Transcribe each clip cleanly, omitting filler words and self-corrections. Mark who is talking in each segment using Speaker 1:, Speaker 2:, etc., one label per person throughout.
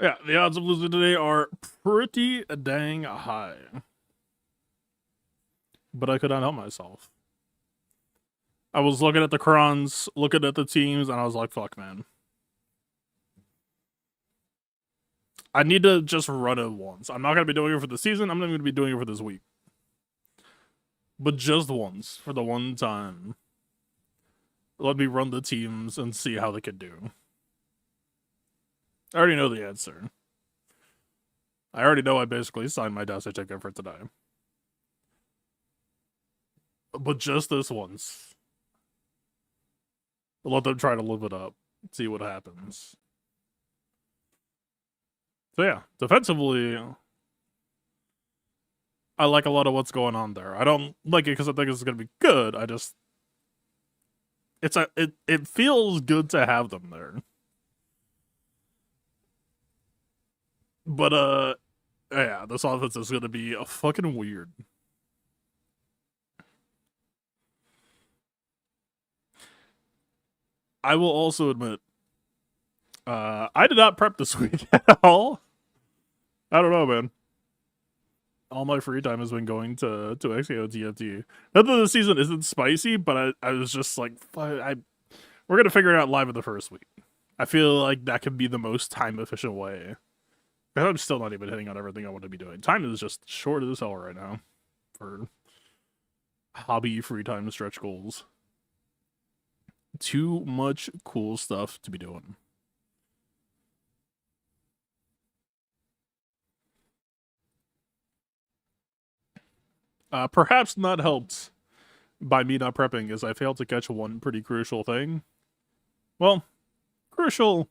Speaker 1: Yeah, the odds of losing today are pretty dang high. But I could not help myself. I was looking at the crons, looking at the teams, and I was like, fuck, man. I need to just run it once. I'm not going to be doing it for the season. I'm not going to be doing it for this week. But just once, for the one time. Let me run the teams and see how they could do. I already know the answer. I already know I basically signed my Destiny ticket for today. But just this once. Let them try to live it up. See what happens. So yeah, defensively, I like a lot of what's going on there. I don't like it because I think it's gonna be good. I just it feels good to have them there. But yeah, this offense is gonna be fucking weird. I will also admit, I did not prep this week at all. I don't know, man. All my free time has been going to XKO TFT. Not that the season isn't spicy, but I was just like, we're gonna figure it out live in the first week. I feel like that could be the most time efficient way. And I'm still not even hitting on everything I want to be doing. Time is just short as hell right now for hobby free time stretch goals. Too much cool stuff to be doing. Perhaps not helped by me not prepping is I failed to catch one pretty crucial thing. Well, crucial,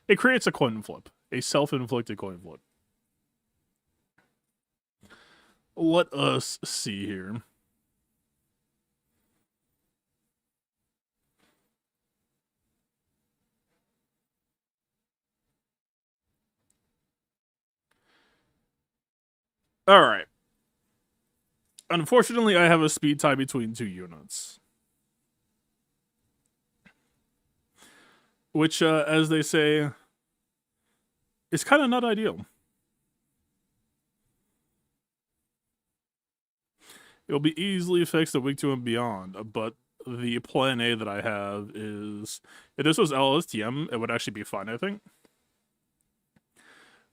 Speaker 1: it creates a coin flip, a self-inflicted coin flip. Let us see here. All right. Unfortunately, I have a speed tie between two units. Which, as they say, is kind of not ideal. It'll be easily fixed at week 2 and beyond, but the plan A that I have is if this was LSTM, it would actually be fine, I think.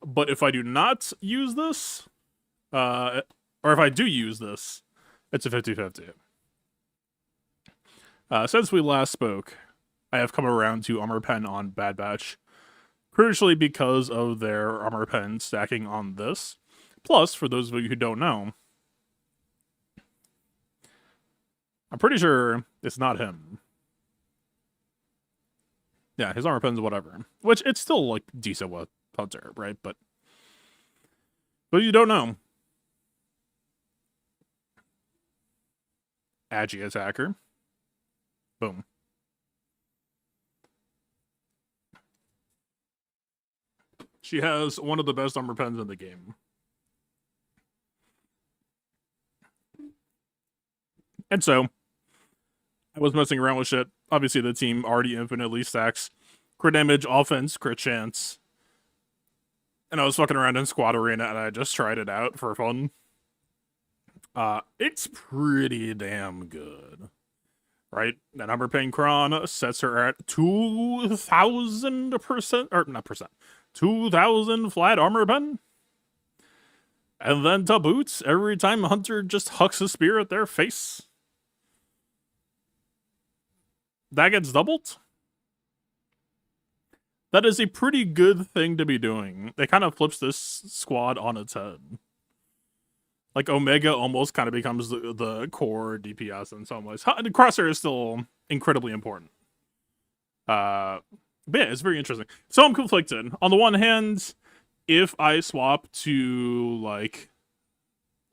Speaker 1: But if I do not use this, or if I do use this, it's a 50-50. Since we last spoke, I have come around to Armor Pen on Bad Batch, crucially because of their Armor Pen stacking on this. Plus, for those of you who don't know, I'm pretty sure it's not him. Yeah, his Armor Pen's whatever. Which, it's still, like, decent with Hunter, right? But you don't know. Agi attacker. Boom. She has one of the best Armor Pens in the game. And so, I was messing around with shit. Obviously, the team already infinitely stacks crit damage, offense, crit chance. And I was fucking around in Squad Arena and I just tried it out for fun. It's pretty damn good. Right? That Armor Pen Kron sets her at 2,000%, or not percent, 2,000 flat Armor Pen. And then to boots, every time Hunter just hucks a spear at their face, that gets doubled. That is a pretty good thing to be doing. It kind of flips this squad on its head. Like, Omega almost kind of becomes the core DPS in some ways. Crosshair is still incredibly important. But yeah, it's very interesting. So I'm conflicted. On the one hand, if I swap to, like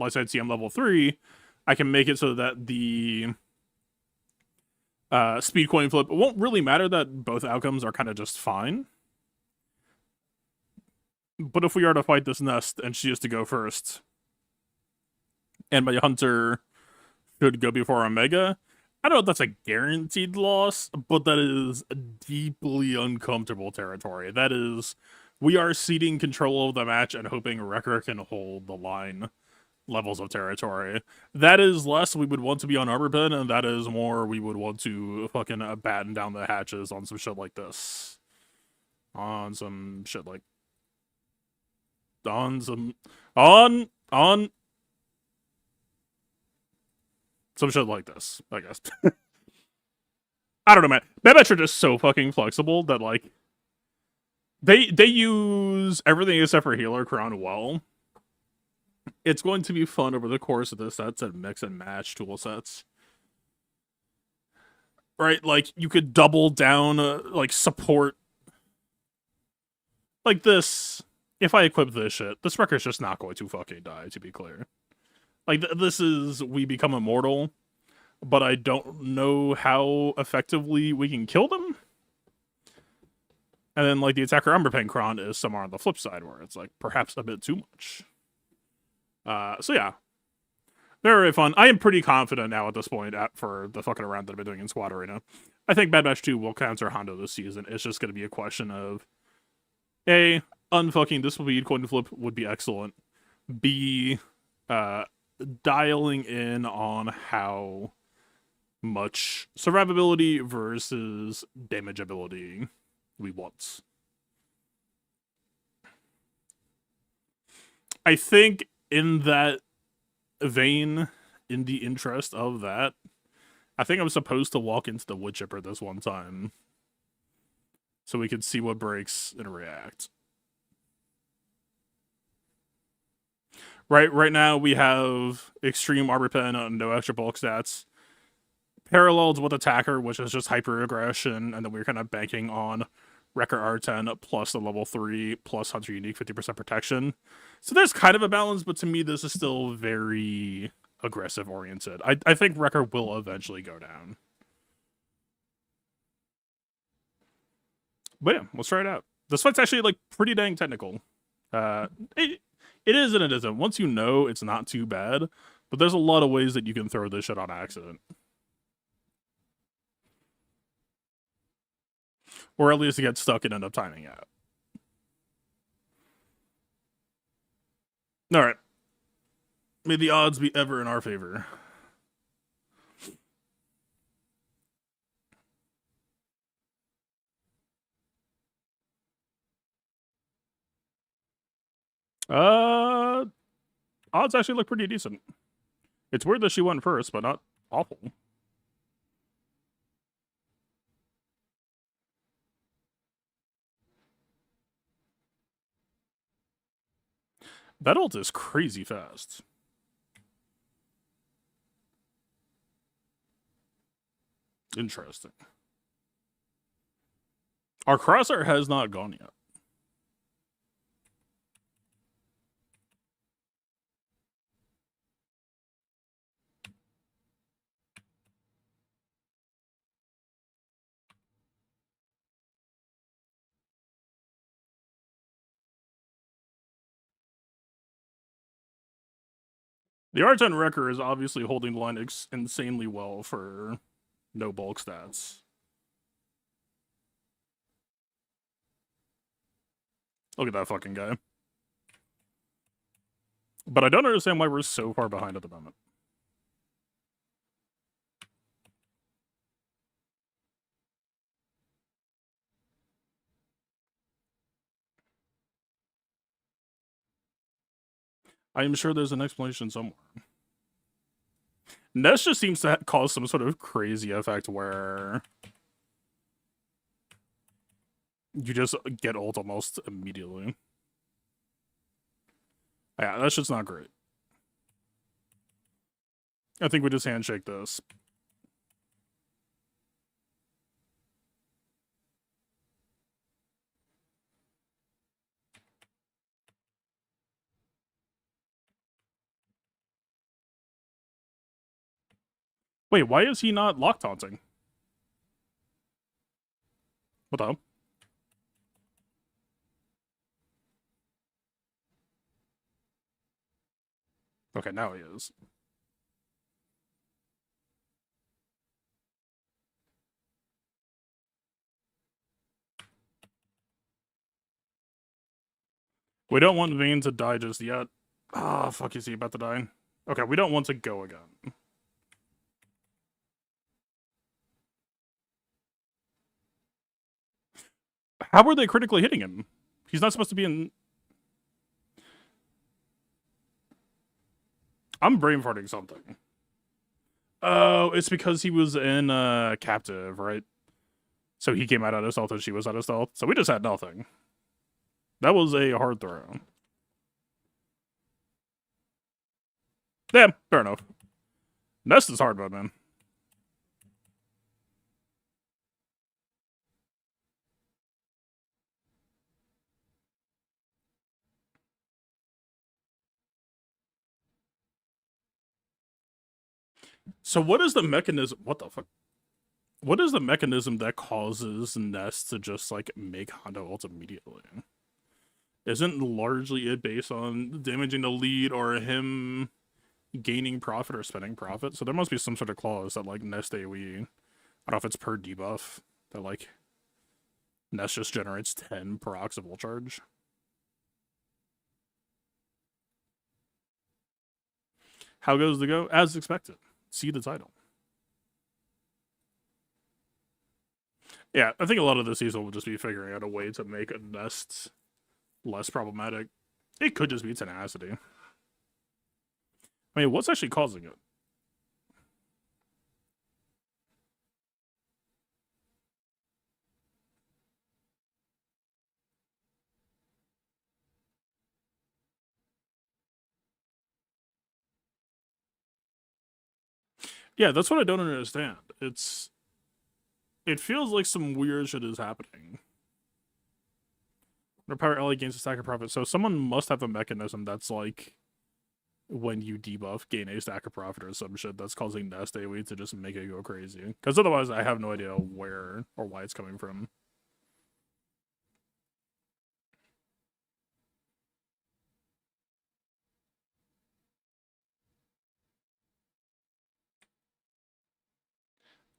Speaker 1: I said, CM level 3, I can make it so that the speed coin flip, it won't really matter that both outcomes are kind of just fine. But if we are to fight this nest and she is to go first, and my Hunter should go before Omega, I don't know if that's a guaranteed loss, but that is deeply uncomfortable territory. That is We are ceding control of the match and hoping Wrecker can hold the line levels of territory. That is less we would want to be on Armor Pen, and that is more we would want to fucking batten down the hatches on some shit like this. On some shit like... On some... On some shit like this, I guess. I don't know, man. Mehmets are just so fucking flexible that, like, they use everything except for Healer Crown well. It's going to be fun over the course of the sets and mix and match tool sets. Right? Like, you could double down, like, support. Like this, if I equip this shit, this Wrecker's just not going to fucking die, to be clear. Like, this is we become immortal, but I don't know how effectively we can kill them. And then, like, the Attacker Umberpen Kron is somewhere on the flip side, where it's, like, perhaps a bit too much. So yeah. Very fun. I am pretty confident now at this point for the fucking round that I've been doing in Squad Arena. I think Bad Batch 2 will counter Hondo this season. It's just going to be a question of, A, unfucking this speed coin flip would be excellent. B, dialing in on how much survivability versus damageability we want. I think in that vein, in the interest of that, I think I'm supposed to walk into the wood chipper this one time so we can see what breaks and react. Right now we have extreme Arbor Pen on no extra bulk stats, paralleled with Attacker, which is just hyper aggression, and then we're kind of banking on Wrecker R10 plus the level 3 plus Hunter Unique 50% protection. So there's kind of a balance, but to me this is still very aggressive oriented. I think Wrecker will eventually go down. But yeah, let's try it out. This fight's actually like pretty dang technical. It is and it isn't. Once you know, it's not too bad, but there's a lot of ways that you can throw this shit on accident. Or at least get stuck and end up timing out. Alright. May the odds be ever in our favor. Odds actually look pretty decent. It's weird that she went first, but not awful. That ult is crazy fast. Interesting. Our crosshair has not gone yet. The R10 Wrecker is obviously holding the line insanely well for no bulk stats. Look at that fucking guy. But I don't understand why we're so far behind at the moment. I am sure there's an explanation somewhere. Ness just seems to cause some sort of crazy effect where you just get ult almost immediately. Yeah, that's just not great. I think we just handshake this. Wait, why is he not lock taunting? What the hell? Okay, now he is. We don't want Vayne to die just yet. Ah, fuck, is he about to die? Okay, we don't want to go again. How were they critically hitting him? He's not supposed to be in... I'm brain farting something. Oh, it's because he was in captive, right? So he came out of stealth and she was out of stealth. So we just had nothing. That was a hard throw. Yeah, fair enough. Nest is hard mode, man. So what is the mechanism? What the fuck? What is the mechanism that causes Nest to just like make Hondo ult immediately? Isn't largely it based on damaging the lead or him gaining profit or spending profit? So there must be some sort of clause that like Nest AoE, I don't know if it's per debuff, that like Nest just generates 10 procs of ult charge. How goes the go? As expected. See the title. Yeah, I think a lot of the season will just be figuring out a way to make a Nest less problematic. It could just be tenacity. I mean, what's actually causing it? Yeah, that's what I don't understand. It feels like some weird shit is happening. Power ally gains a stack of profit. So someone must have a mechanism that's like when you debuff, gain a stack of profit or some shit that's causing Nest AoE to just make it go crazy. Because otherwise, I have no idea where or why it's coming from.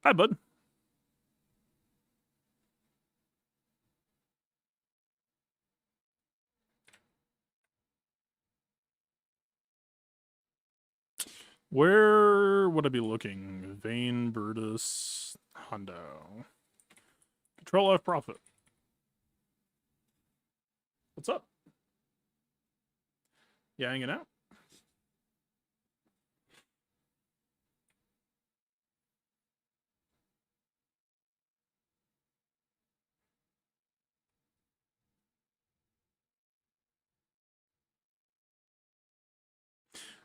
Speaker 1: Hi, bud. Where would I be looking? Vayne, Brutus, Hondo. Control F profit. What's up? Yeah, hanging out?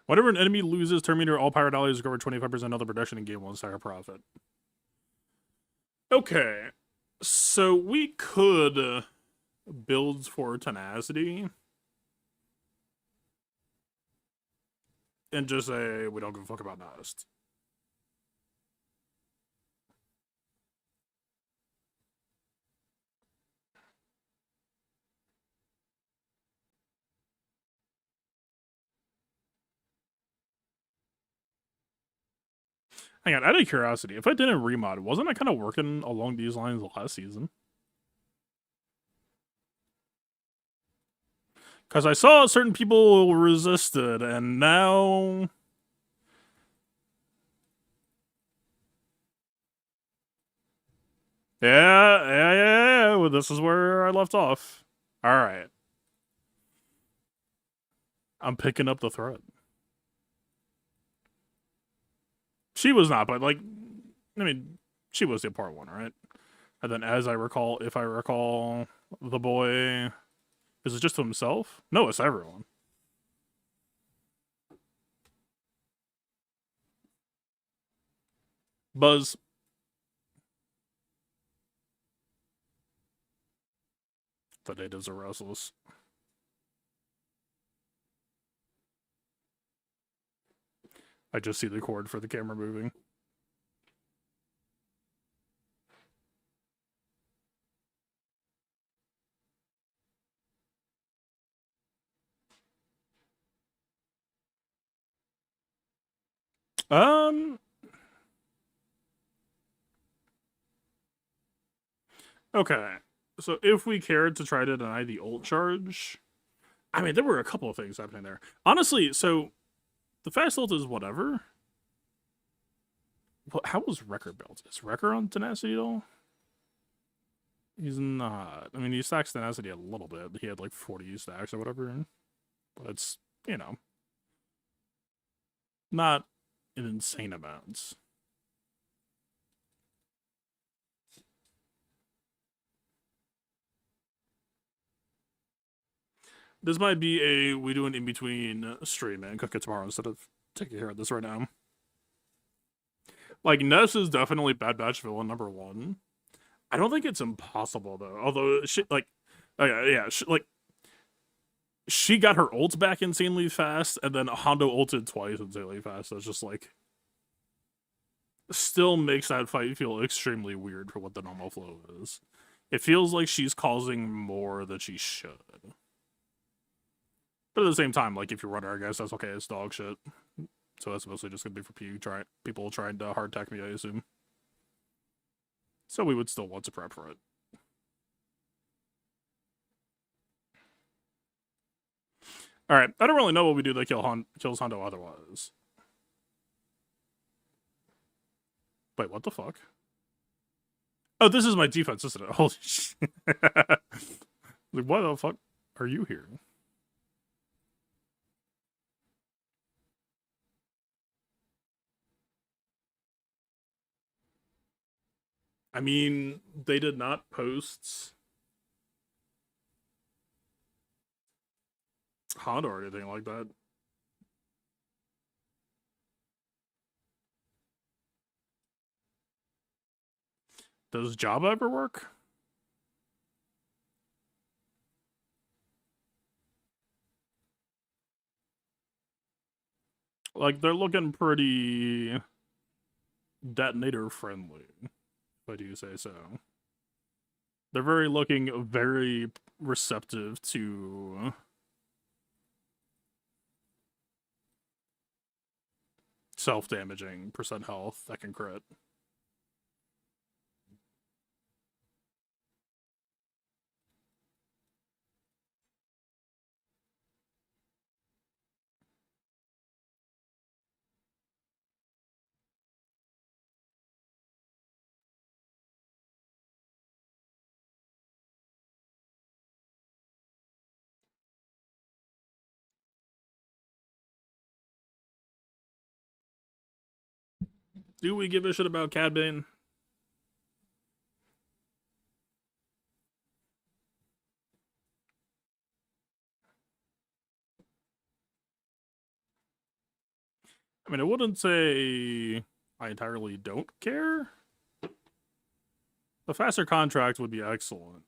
Speaker 1: Whenever an enemy loses Terminator, all pirate allies recover 25% of the production and gain 1 stack of profit. Okay. So we could build for tenacity and just say we don't give a fuck about Nest. Hang on, out of curiosity, if I didn't remod, wasn't I kind of working along these lines last season? Because I saw certain people resisted, and now... Yeah. Well, this is where I left off. Alright. I'm picking up the thread. She was not, but like, I mean, she was the part one, right? And then, as I recall, if I recall, the boy is it just himself? No, it's everyone. Buzz. The natives are restless. I just see the cord for the camera moving. Um. Okay. So if we cared to try to deny the ult charge, I mean, there were a couple of things happening there. Honestly, so the fast ult is whatever. How was Wrecker built? Is Wrecker on Tenacity at all? He's not. I mean, he stacks Tenacity a little bit. He had like 40 stacks or whatever. But it's, you know, not an insane amount. This might be a we do an in between stream and cook it tomorrow instead of taking care of this right now. Like, Ness is definitely Bad Batch villain number 1. I don't think it's impossible though. Although she like, yeah, she got her ult back insanely fast, and then Hondo ulted twice insanely fast. So it's just like, still makes that fight feel extremely weird for what the normal flow is. It feels like she's causing more than she should. But at the same time, like, if you run her, I guess that's okay. It's dog shit. So that's mostly just gonna be for people trying to hard tech me, I assume. So we would still want to prep for it. Alright, I don't really know what we do that kills Hondo otherwise. Wait, what the fuck? Oh, this is my defense, isn't it? Holy shit. Like, why the fuck are you here? I mean, they did not post Honda or anything like that. Does Java ever work? Like, they're looking pretty detonator friendly, if I do say so. They're very receptive to self-damaging percent health that can crit. Do we give a shit about Cad Bane? I mean, I wouldn't say I entirely don't care. A faster contract would be excellent.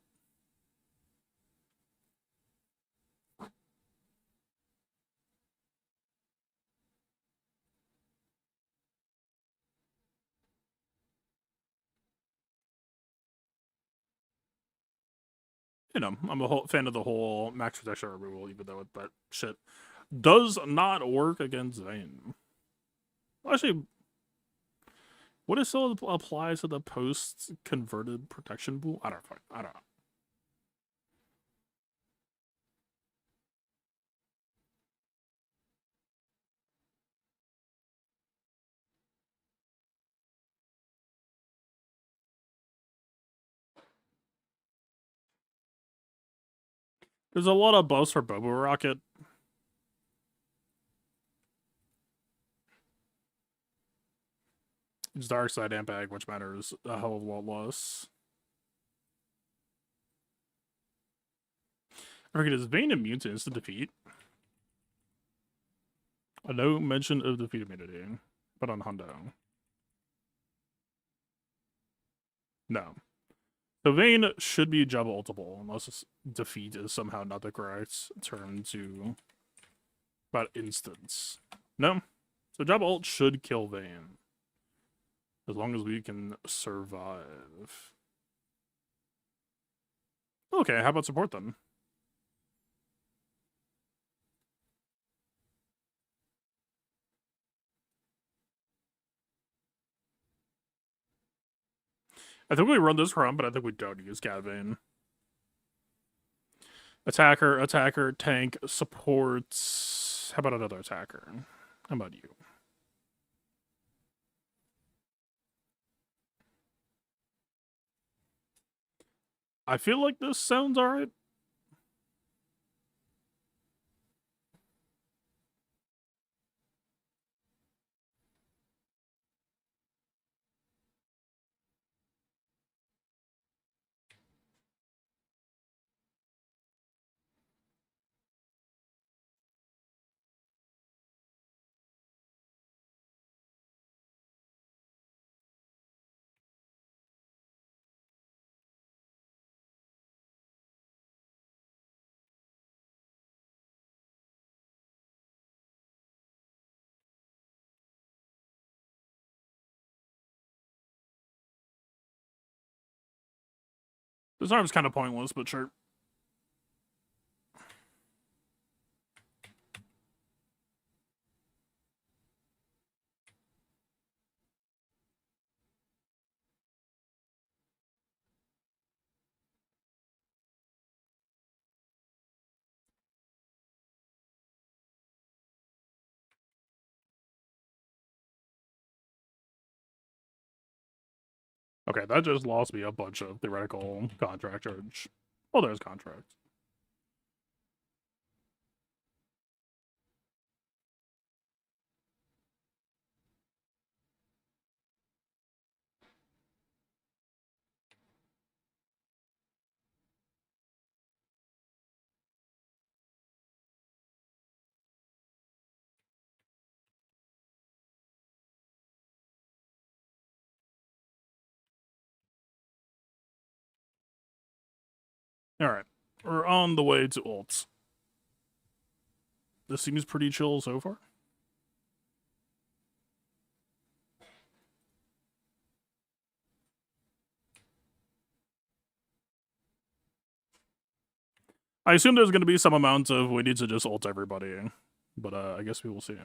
Speaker 1: You know, I'm a whole fan of the whole max protection removal, even though that shit does not work against Vayne. Actually, what it still applies to the post converted protection pool? I don't know. There's a lot of buffs for Bobo Rocket. It's Dark Side and Bag, which matters a hell of a lot less. I forget, is Vayne immune to instant defeat? No mention of defeat immunity, but on Hondo. No. So Vayne should be Jabba ultable, unless defeat is somehow not the correct term to about instance. No. So Jabba ult should kill Vayne. As long as we can survive. Okay, how about support then? I think we run this run, but I think we don't use Cad Bane. Attacker, attacker, tank, supports. How about another attacker? How about you? I feel like this sounds alright. This arm's kind of pointless, but sure. Okay, that just lost me a bunch of theoretical contract charge. Oh, there's contract. Alright, we're on the way to ults. This seems pretty chill so far. I assume there's going to be some amount of we need to just ult everybody, but I guess we will see.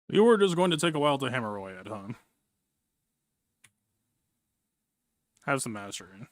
Speaker 1: You were just going to take a while to hammer away at, huh? Have some mastery.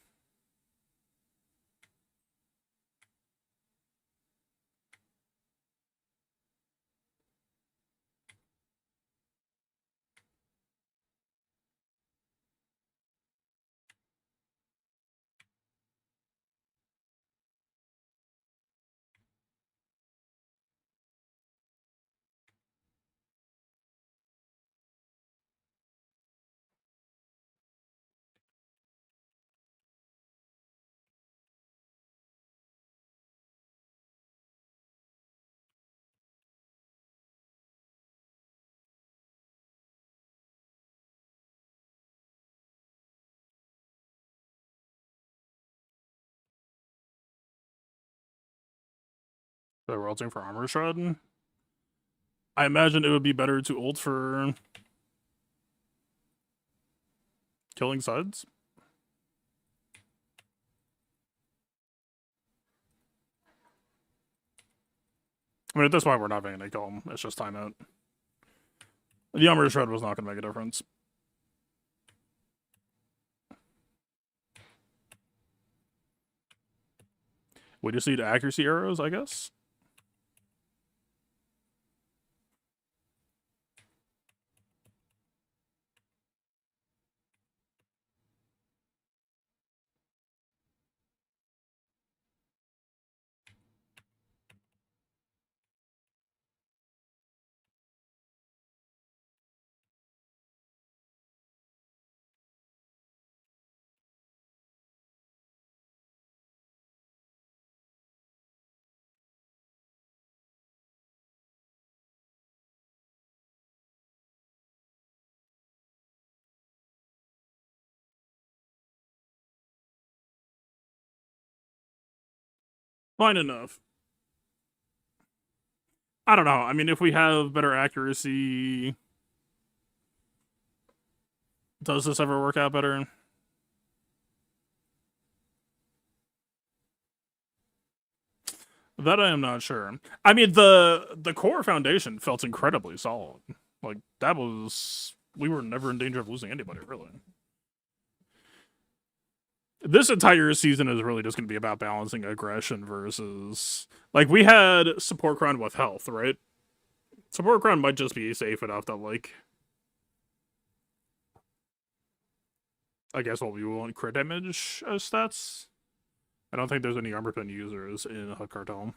Speaker 1: So we're ulting for armor shred. I imagine it would be better to ult for killing sides. I mean, at this point, we're not going to kill him. It's just timeout. The armor shred was not going to make a difference. We just need accuracy arrows, I guess. fine enough. I don't know. I mean, if we have better accuracy, does this ever work out better? That I am not sure. I mean, the core foundation felt incredibly solid. Like that was, we were never in danger of losing anybody, really. This entire season is really just going to be about balancing aggression versus, like, we had support crown with health, right? Support crown might just be safe enough that, like, I guess what we want crit damage as stats. I don't think there's any armor pen users in Hut Cartel.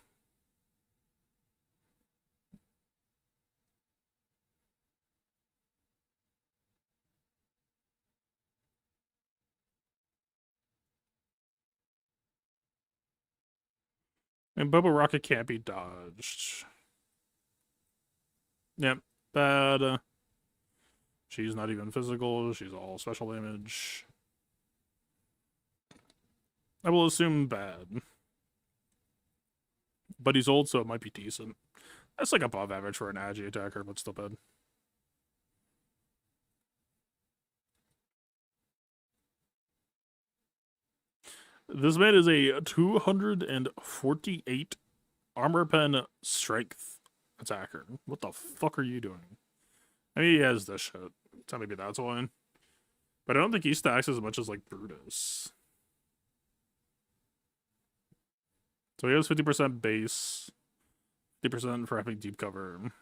Speaker 1: And Bubble Rocket can't be dodged. Yep, bad. She's not even physical, she's all special damage. I will assume bad. But he's old, so it might be decent. That's like above average for an agi attacker, but still bad. This man is a 248 armor pen strength attacker. What the fuck are you doing? I mean, he has this shit, so maybe that's why. But I don't think he stacks as much as, like, Brutus. So he has 50% base, 50% for having deep cover.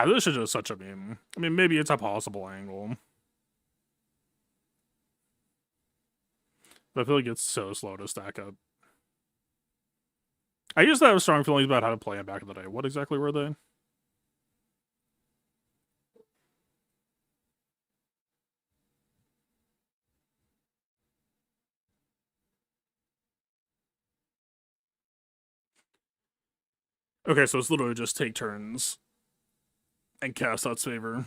Speaker 1: This is just such a meme. I mean, maybe it's a possible angle. But I feel like it's so slow to stack up. I used to have strong feelings about how to play him back in the day. What exactly were they? Okay, so it's literally just take turns and cast Out's Favor.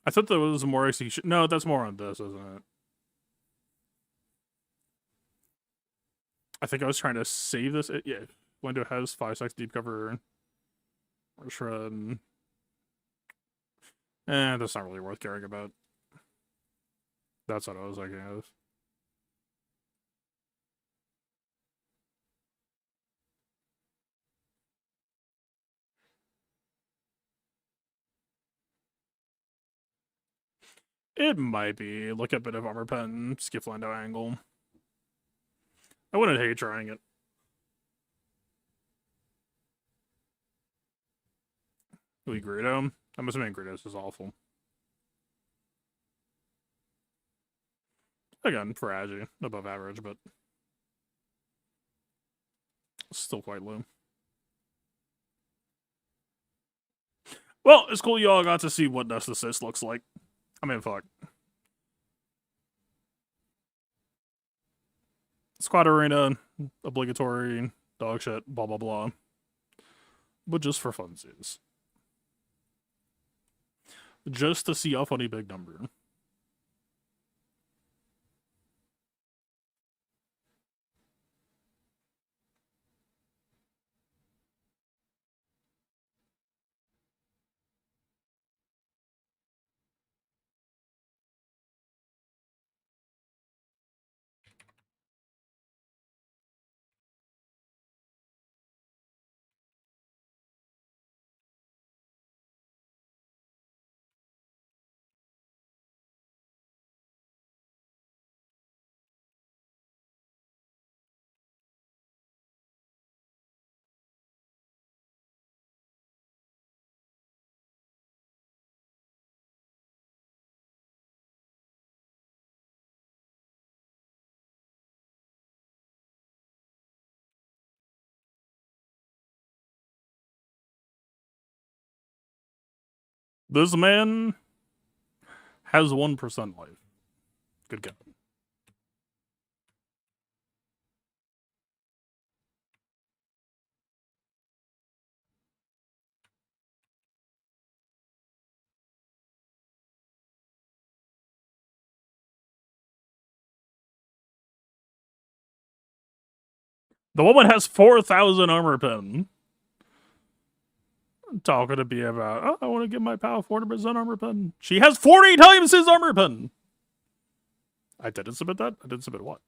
Speaker 1: I thought there was more execution. No, that's more on this, isn't it? I think I was trying to save this. Yeah, window has 5 seconds deep cover. Or shred. That's not really worth caring about. That's what I was thinking of. It might be. Look at a bit of armor pen, skiff Lando angle. I wouldn't hate trying it. We Greedo. I'm assuming Greedos is awful. Again, for Agi, above average, but still quite low. Well, it's cool you all got to see what Nest Assist looks like. I mean, fuck. Squad Arena, obligatory, dog shit, blah blah blah. But just for funsies. Just to see a funny big number. This man has 1% life. Good guy. The woman has 4,000 armor pen. Talking to me about, oh, I want to give my pal 40% armor pen. She has 40 times his armor pen. I didn't submit that? I didn't submit what?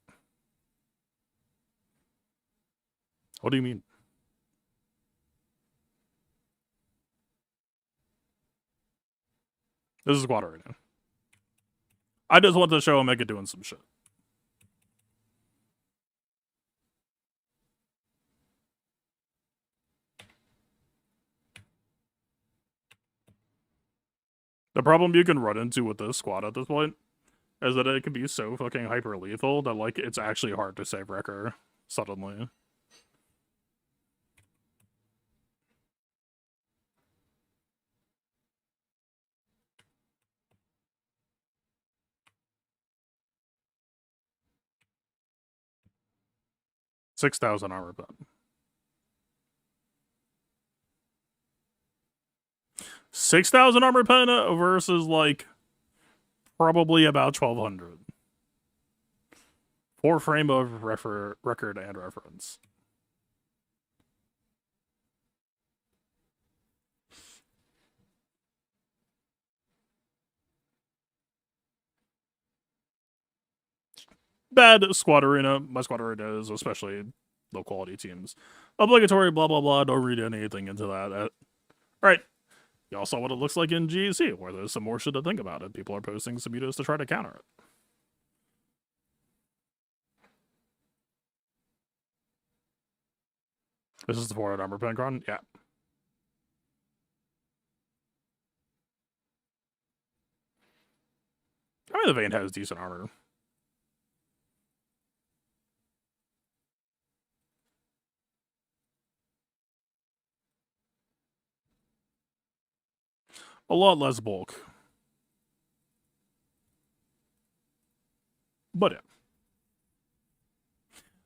Speaker 1: What do you mean? This is squad right now. I just want to show Omega doing some shit. The problem you can run into with this squad at this point is that it can be so fucking hyper lethal that like it's actually hard to save Wrecker suddenly. $6,000 armor pen. 6,000 armor pen versus like probably about 1,200. 4 frame of record and reference. Bad squad arena. My squad arena is especially low quality teams. Obligatory, blah, blah, blah. Don't read anything into that. Right. Y'all saw what it looks like in GEC, where there's some more shit to think about it. People are posting some mutos to try to counter it. This is the 400 armor pen cron? Yeah. I mean, the Vayne has decent armor. A lot less bulk. But yeah.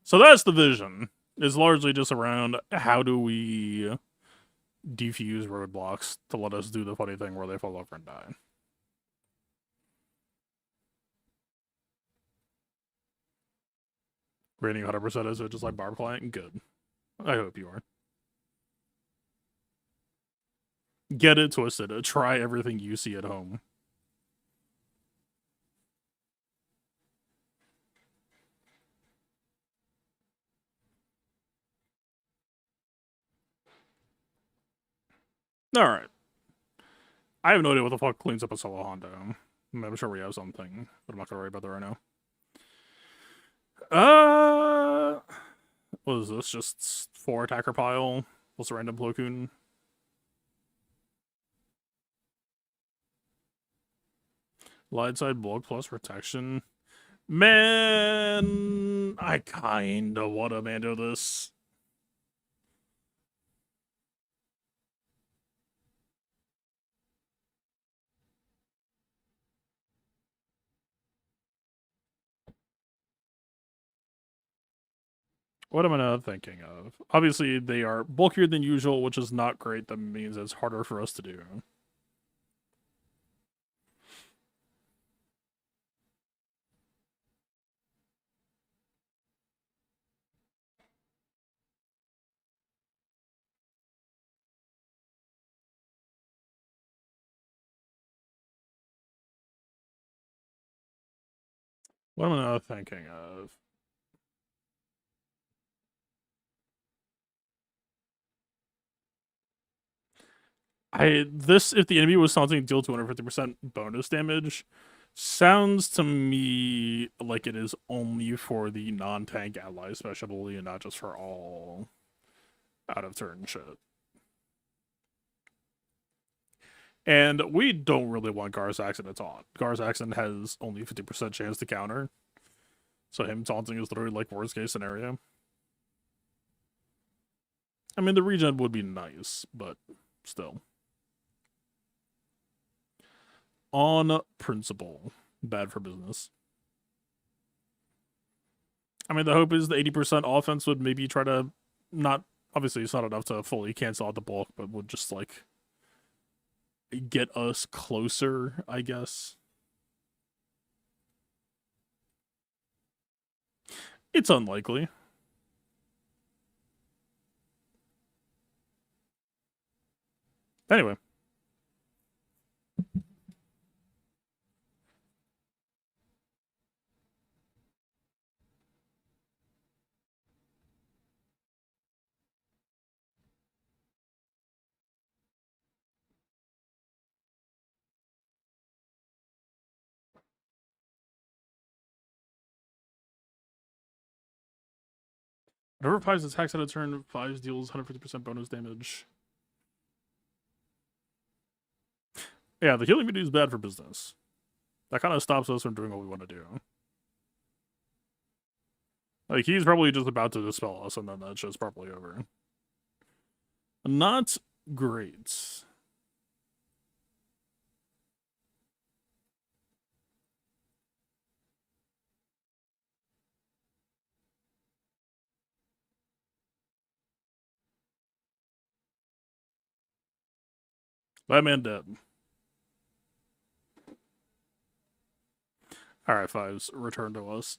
Speaker 1: So that's the vision. It's largely just around how do we defuse roadblocks to let us do the funny thing where they fall over and die. Rating 100% is it just like Barb Client? Good. I hope you are. Get it twisted. Try everything you see at home. Alright. I have no idea what the fuck cleans up a solo Hondo. I'm sure we have something, but I'm not gonna worry about that right now. What is this? Just 4 attacker pile plus a random Plo Koon. Light side block plus protection. Man, I kinda wanna mando this. What am I not thinking of? Obviously, they are bulkier than usual, which is not great. That means it's harder for us to do. What am I not thinking of? If the enemy was taunting, deal 250% bonus damage, sounds to me like it is only for the non-tank ally special ability and not just for all out of turn shit. And we don't really want Garzaxon to taunt. Garzaxon has only 50% chance to counter. So him taunting is literally like worst case scenario. I mean, the regen would be nice, but still. On principle, bad for business. I mean, the hope is the 80% offense would maybe try to not. Obviously, it's not enough to fully cancel out the bulk, but would just like get us closer, I guess. It's unlikely. Anyway. Whenever Fives attacks at a turn, Fives deals 150% bonus damage. Yeah, the healing immunity is bad for business. That kind of stops us from doing what we want to do. Like, he's probably just about to dispel us, and then that's just probably over. Not great. That man dead. Alright, Fives, return to us.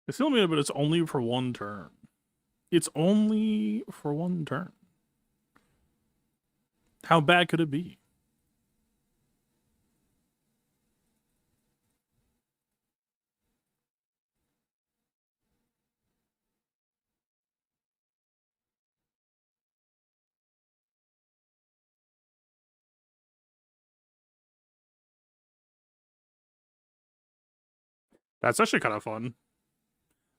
Speaker 1: It's still me, but it's only for one turn. It's only for one turn. How bad could it be? That's actually kind of fun.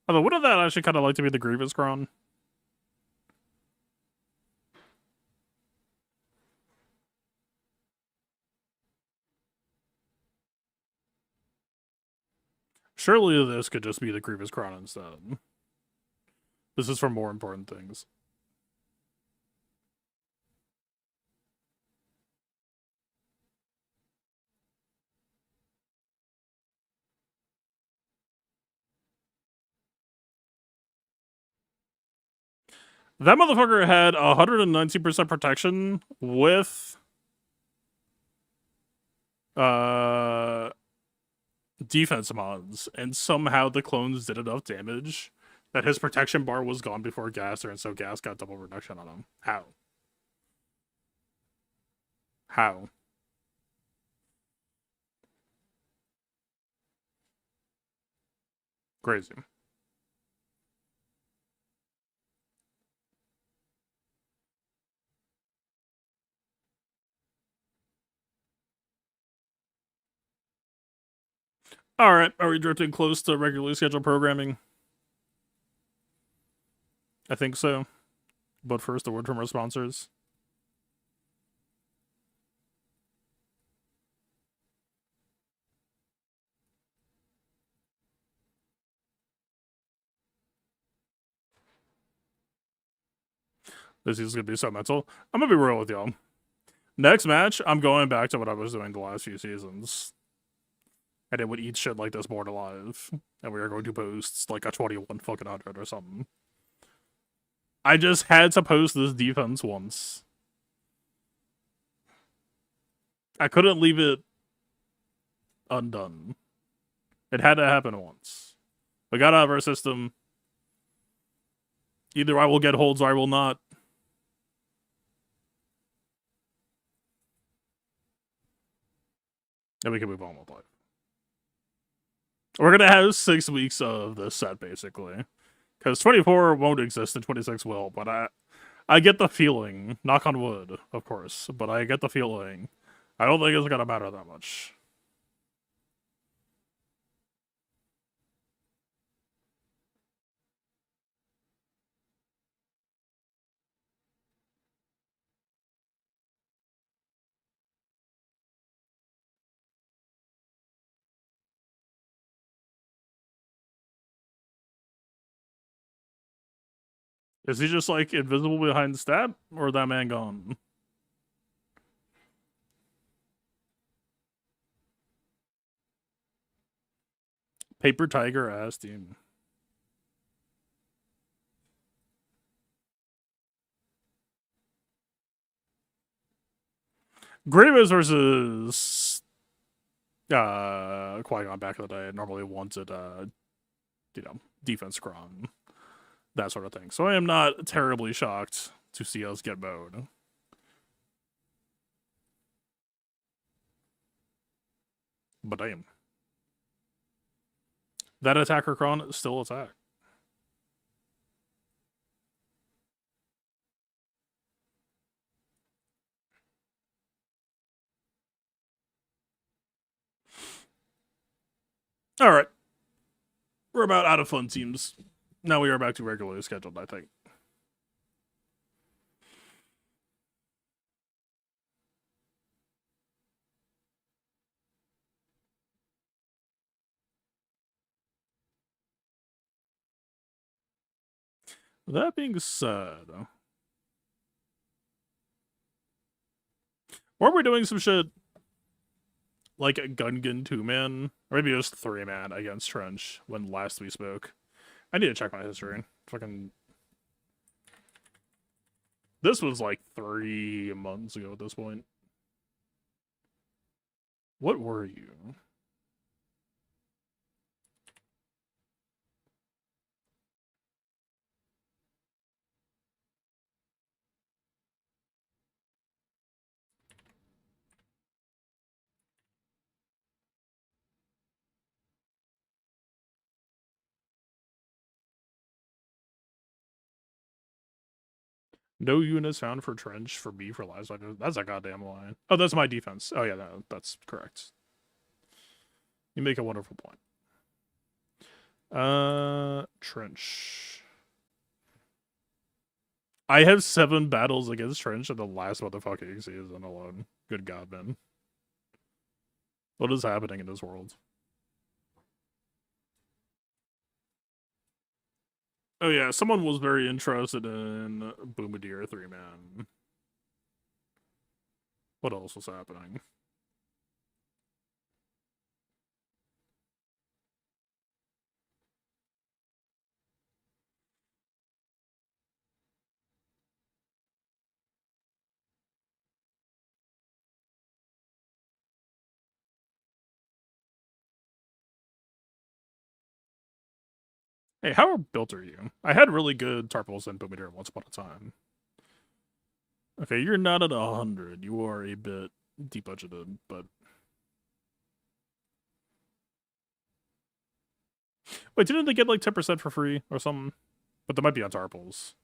Speaker 1: Although, wouldn't that actually kind of like to be the Grievous Crown? Surely this could just be the Grievous Crown instead. This is for more important things. That motherfucker had 119% protection with uh defense mods, and somehow the clones did enough damage that his protection bar was gone before Gasser, and so Gas got double reduction on him. How? How? Crazy. Alright, are we drifting close to regularly scheduled programming? I think so. But first, a word from our sponsors. This is gonna be so mental. I'm gonna be real with y'all. Next match, I'm going back to what I was doing the last few seasons. And it would eat shit like this board alive. And we are going to post like a 21 fucking 100 or something. I just had to post this defense once. I couldn't leave it undone. It had to happen once. We got out of our system. Either I will get holds or I will not. And we can move on with life. We're gonna have 6 weeks of this set, basically. Because 24 won't exist and 26 will, but I get the feeling, knock on wood, of course, but I get the feeling. I don't think it's gonna matter that much. Is he just like invisible behind the stab, or that man gone? Paper Tiger ass team. Grievous versus Qui-Gon back in the day normally wanted defense scrum, that sort of thing. So I am not terribly shocked to see us get mowed. But damn. That attacker cron still attack. Alright. We're about out of fun teams. Now we are back to regularly scheduled, I think. That being said, or we're doing some shit like a Gungan 2-man, or maybe just 3-man against Trench when last we spoke. I need to check my history. Fucking. This was like 3 months ago at this point. What were you? No units found for Trench for B for lives. That's a goddamn line. Oh, that's my defense. Oh, yeah, no, that's correct. You make a wonderful point. Trench. I have 7 battles against Trench in the last motherfucking season alone. Good God, man. What is happening in this world? Oh yeah, someone was very interested in Bombardier 3-man. What else was happening? Hey, how built are you? I had really good Tarpals and Bombardier once upon a time. Okay, you're not at 100. You are a bit debudgeted, but... Wait, didn't they get like 10% for free or something? But they might be on Tarpals.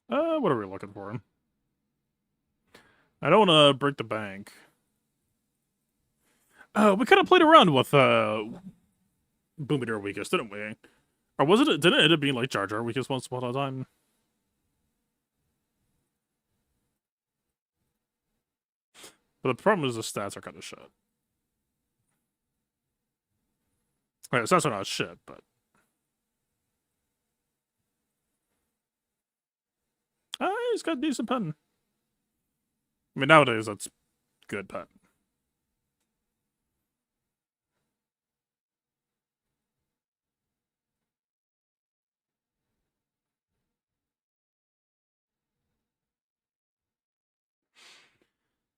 Speaker 1: What are we looking for? I don't want to break the bank. We could have played around with Bombardier weakest, didn't we? Or was it? Didn't it end up being like Jar Jar weakest once upon a time? But the problem is the stats are kind of shit. Okay, stats are not shit, but he's got decent pen. I mean, nowadays that's good pen.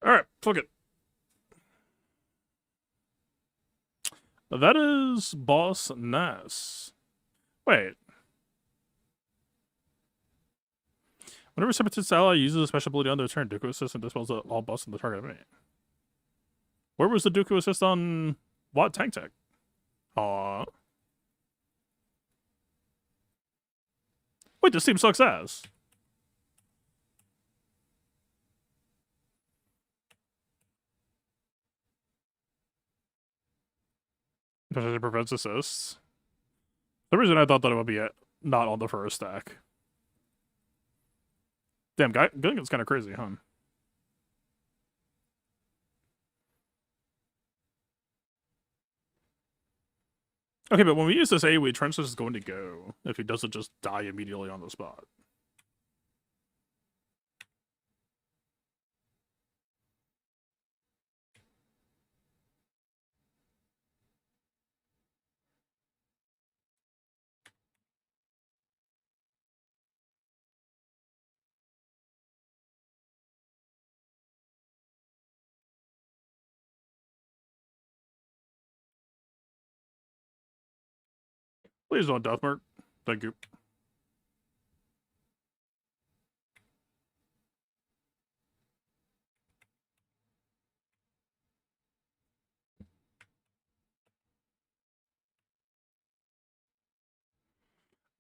Speaker 1: All right, fuck it. That is Boss Nass. Wait. Whenever Separatist ally uses a special ability on their turn, Dooku assist and dispels all boss on the target enemy. Where was the Dooku assist on what tank tech? Aw. Wait, this team sucks ass. Because it prevents assists. For some reason I thought that it would be not on the first stack. Damn, Gilligan's kind of crazy, huh? Okay, but when we use this AoE, Trench is going to go if he doesn't just die immediately on the spot. Please don't Deathmark. Thank you.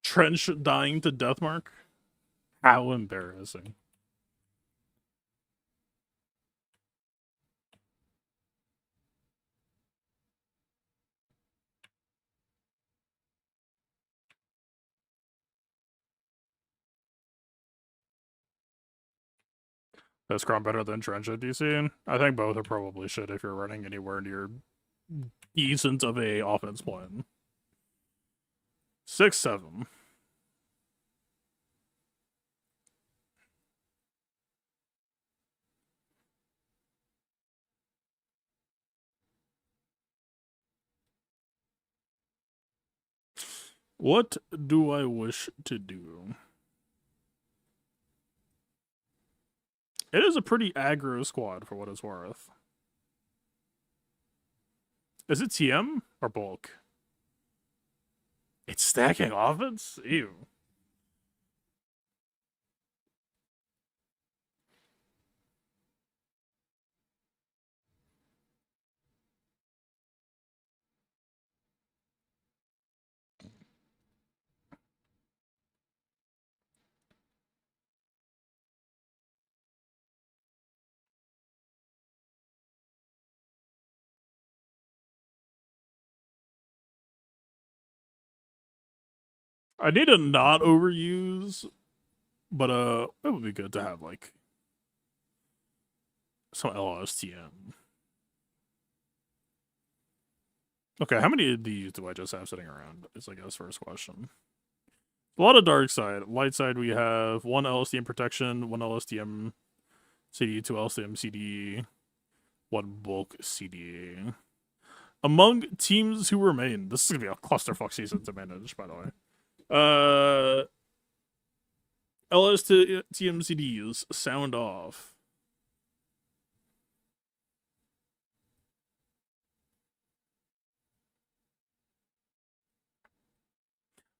Speaker 1: Trench dying to Deathmark? How embarrassing. Is Crom better than Trench at DC? I think both are probably shit if you're running anywhere near decent of a offense plan. 6-7. What do I wish to do? It is a pretty aggro squad for what it's worth. Is it TM or bulk? It's stacking offense? Ew. I need to not overuse, but it would be good to have like some LSTM. Okay, how many of these do I just have sitting around? Is I guess first question. A lot of dark side. Light side we have one LSTM protection, one LSTM CD, two LSTM CD, one bulk CD. Among teams who remain, this is gonna be a clusterfuck season to manage, by the way. LSTM CDs sound off.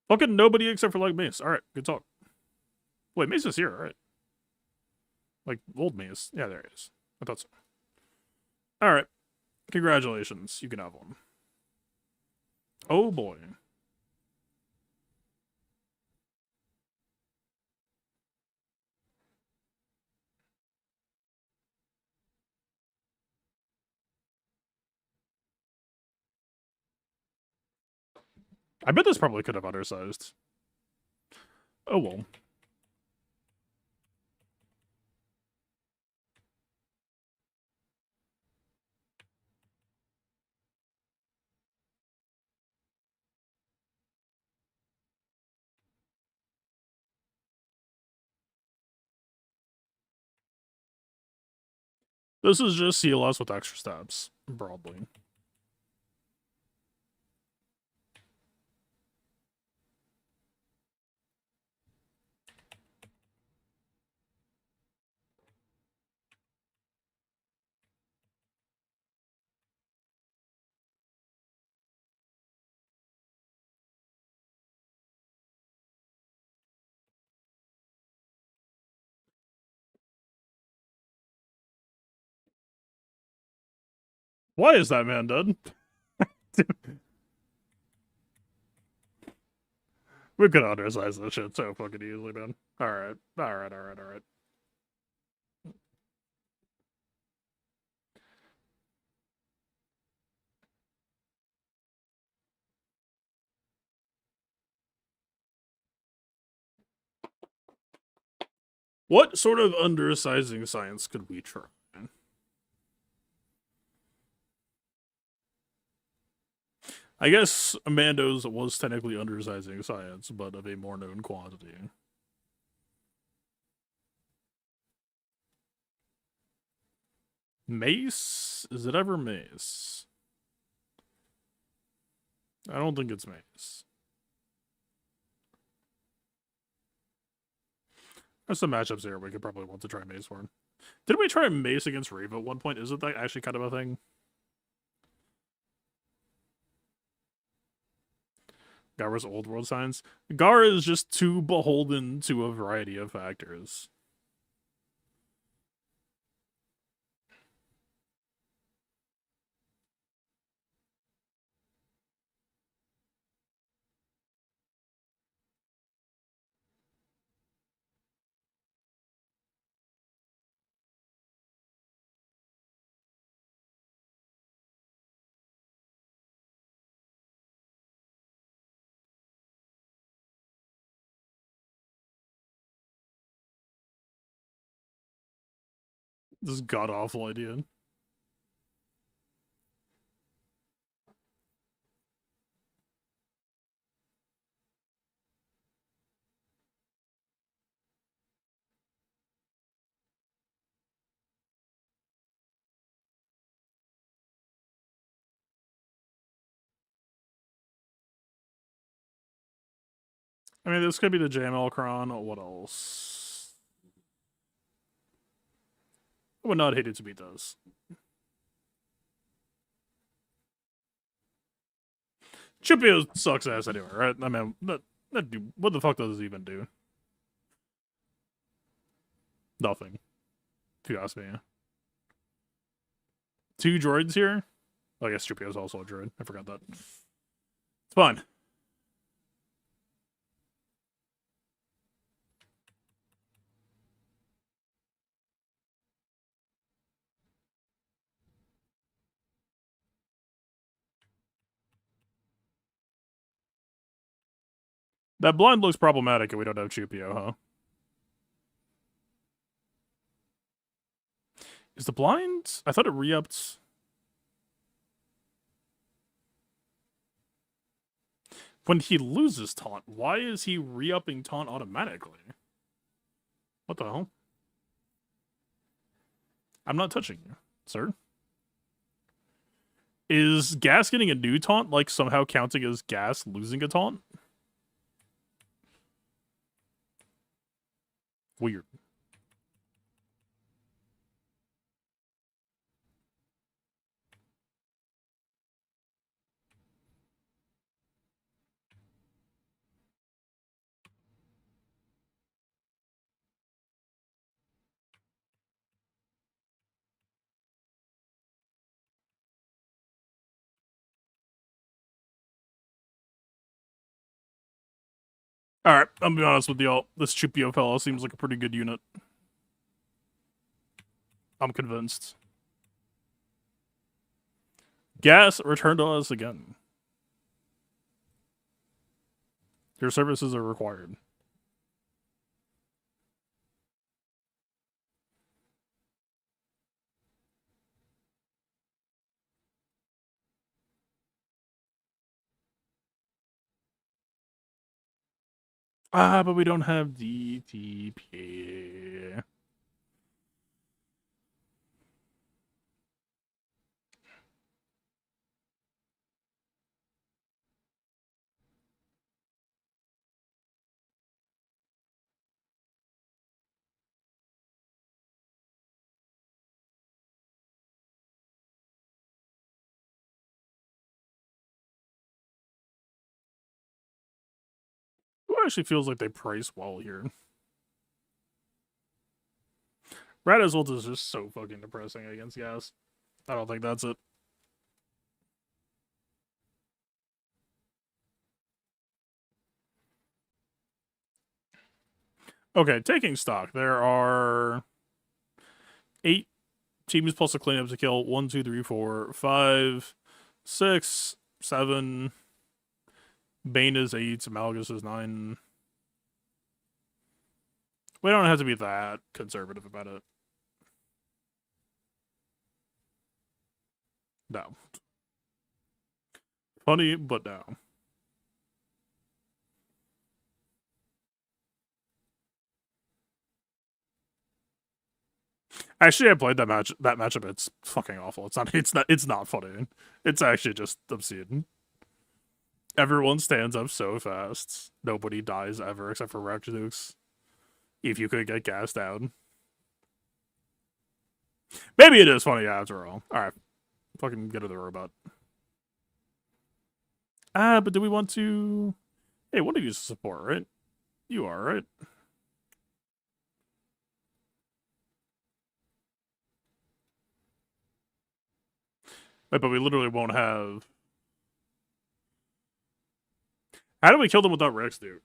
Speaker 1: Fucking nobody except for like Mace. All right, good talk. Wait, Mace is here, all right? Like old Mace. Yeah, there he is. I thought so. All right, congratulations. You can have one. Oh boy. I bet this probably could have undersized. Oh well. This is just CLS with extra steps, broadly. Why is that man dead? We could undersize this shit so fucking easily, man. Alright. Alright. What sort of undersizing science could we try? I guess Amando's was technically undersizing science, but of a more known quantity. Mace? Is it ever Mace? I don't think it's Mace. There's some matchups here we could probably want to try Mace for. Did we try Mace against Reva at one point? Isn't that actually kind of a thing? Gara's old world science. Gara is just too beholden to a variety of factors. This is god awful idea. I mean, this could be the JML Cron. What else? I would not hate it to beat those. Chipio sucks ass anyway, right? I mean, that dude, what the fuck does it even do? Nothing. If you ask me. Two droids here? Oh, I guess Chipio's also a droid. I forgot that. It's fine. That blind looks problematic and we don't have Chupio, huh? Is the blind? I thought it re-upped. When he loses taunt, why is he re-upping taunt automatically? What the hell? I'm not touching you, sir. Is Gas getting a new taunt like somehow counting as Gas losing a taunt? Weird. Alright, I'm gonna be honest with y'all. This Chupio fellow seems like a pretty good unit. I'm convinced. Gas, return to us again. Your services are required. Ah, but we don't have DTP. Who actually feels like they price well here? Radha's ult is just so fucking depressing against Gas. I don't think that's it. Okay, taking stock. There are 8 teams plus a cleanup to kill. 1, 2, 3, 4, 5, 6, 7. Bane is 8. Malgus is 9. We don't have to be that conservative about it. No. Funny, but no. Actually, I played that matchup. It's fucking awful. It's not funny. It's actually just obscene. Everyone stands up so fast. Nobody dies ever except for Rakjadukes. If you could get gassed down. Maybe it is funny after all. Alright. Fucking get to the robot. But do we want to... Hey, one of you is support, right? You are, right? Wait, but we literally won't have... How do we kill them without Rex, dude?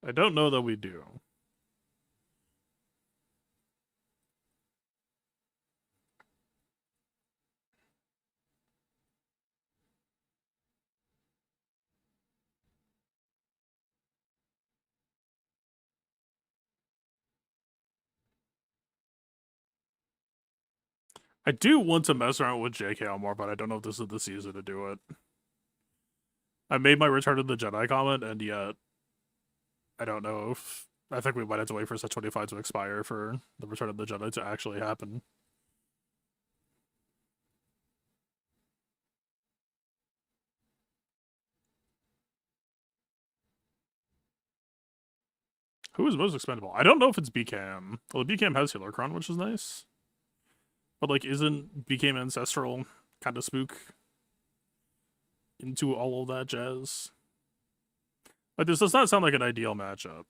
Speaker 1: I don't know that we do. I do want to mess around with JK more, but I don't know if this is the season to do it. I made my Return of the Jedi comment, and yet I don't know if... I think we might have to wait for set 25 to expire for the Return of the Jedi to actually happen. Who is most expendable? I don't know if it's BKM. Well, the BKM has Healercron, which is nice. But, like, isn't BKM Ancestral kind of spook into all of that jazz? Like, this does not sound like an ideal matchup.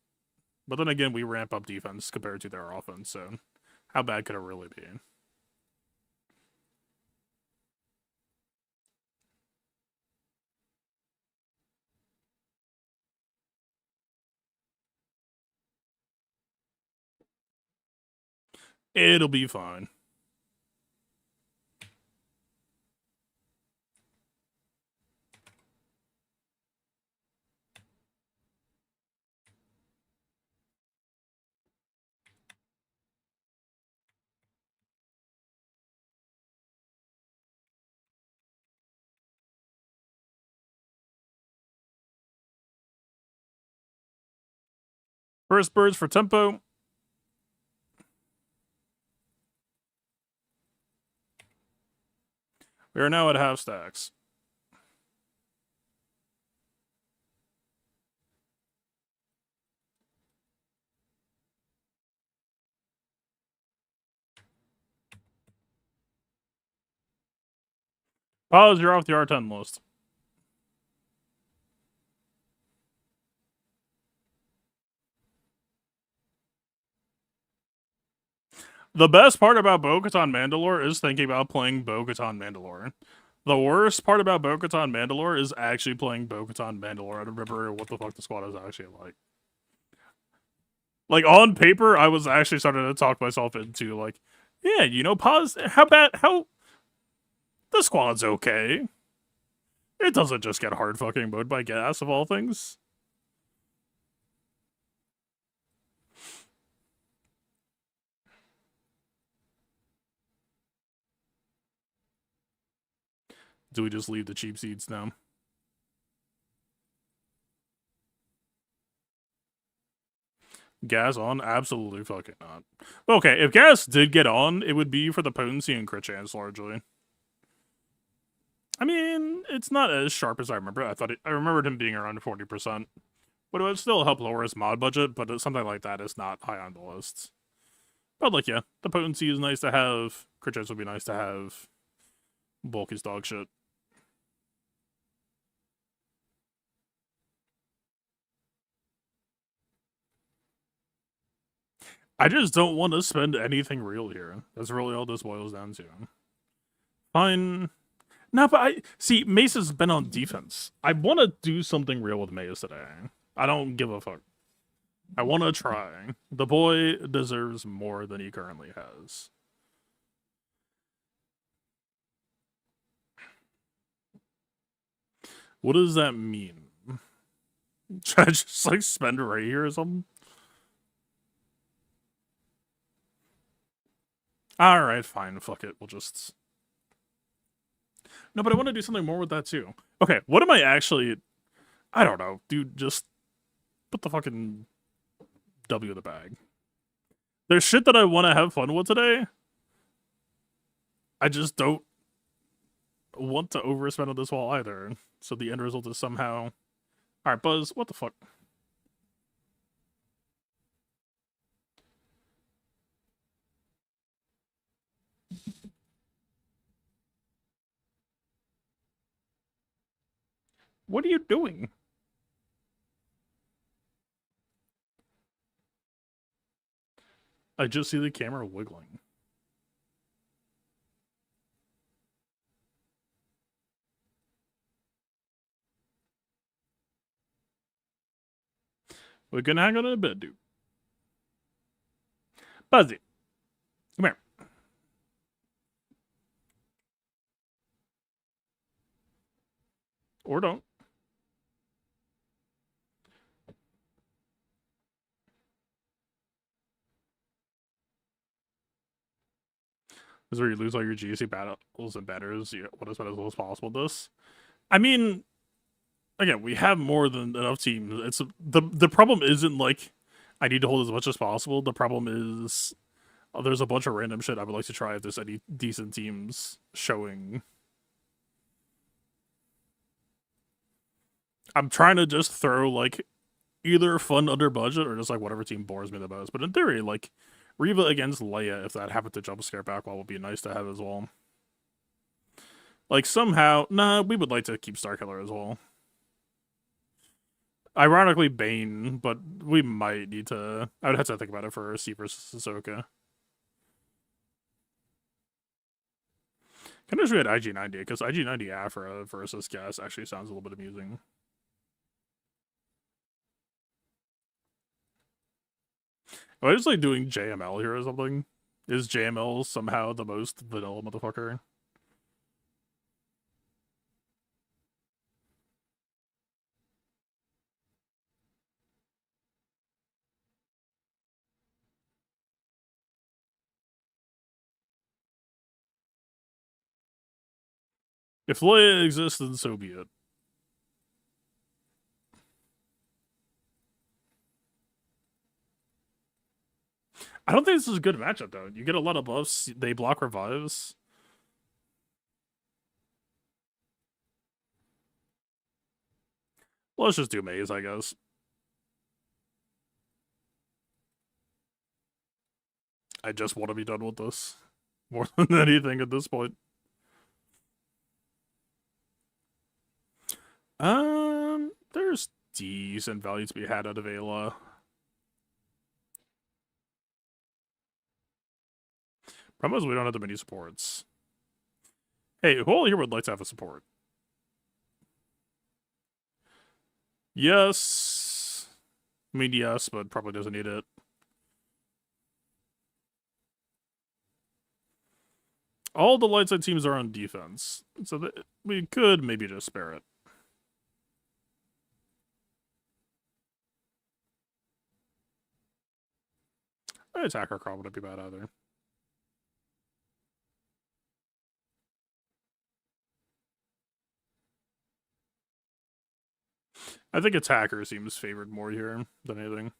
Speaker 1: But then again, we ramp up defense compared to their offense, so how bad could it really be? It'll be fine. First birds for tempo. We are now at half stacks. Pause, you're off the R10 list. The best part about Bo-Katan Mandalore is thinking about playing Bo-Katan Mandalore. The worst part about Bo-Katan Mandalore is actually playing Bo-Katan Mandalore. I don't remember what the fuck the squad is actually like. Like, on paper, I was actually starting to talk myself into, like, yeah, you know, pause. How the squad's okay. It doesn't just get hard fucking mowed by gas, of all things. Do we just leave the cheap seats now? Gas on? Absolutely fucking not. Okay, if gas did get on, it would be for the potency and crit chance largely. I mean, it's not as sharp as I remember. I remembered him being around 40%. But it would still help lower his mod budget, but something like that is not high on the list. But like, yeah, the potency is nice to have. Crit chance would be nice to have. Bulk is dog shit. I just don't want to spend anything real here. That's really all this boils down to. Fine. No, but see, Mace has been on defense. I want to do something real with Mace today. I don't give a fuck. I want to try. The boy deserves more than he currently has. What does that mean? Should I just like spend right here or something? Alright, fine, fuck it. We'll just... No, but I want to do something more with that too. Okay, what am I actually... I don't know, dude, just put the fucking W in the bag. There's shit that I want to have fun with today. I just don't want to overspend on this wall either. So the end result is somehow... Alright, Buzz, what the fuck? What are you doing? I just see the camera wiggling. We can hang out in a bed, dude. Buzzy, come here. Or don't. This is where you lose all your GC battles and batters. You want to spend as little as possible with this. I mean, again, we have more than enough teams. It's the problem isn't like I need to hold as much as possible. The problem is there's a bunch of random shit I would like to try if there's any decent teams showing. I'm trying to just throw like either fun under budget or just like whatever team bores me the most. But in theory, like Reva against Leia, if that happened to jump scare back wall, would be nice to have as well. Like somehow, nah, we would like to keep Starkiller as well. Ironically, Bane, but we might need to... I would have to think about it for C versus Ahsoka. Kind of wish we had IG-90, because IG-90 Afra versus Gas actually sounds a little bit amusing. Am I just like doing JML here or something? Is JML somehow the most vanilla motherfucker? If Leia exists, then so be it. I don't think this is a good matchup, though. You get a lot of buffs, they block revives. Well, let's just do Maze, I guess. I just want to be done with this. More than anything at this point. There's decent value to be had out of Ayla. Problem is we don't have that many supports. Hey, who all here would like to have a support? Yes. I mean, yes, but probably doesn't need it. All the light side teams are on defense, so that we could maybe just spare it. An attacker crawl wouldn't be bad either. I think attacker seems favored more here than anything.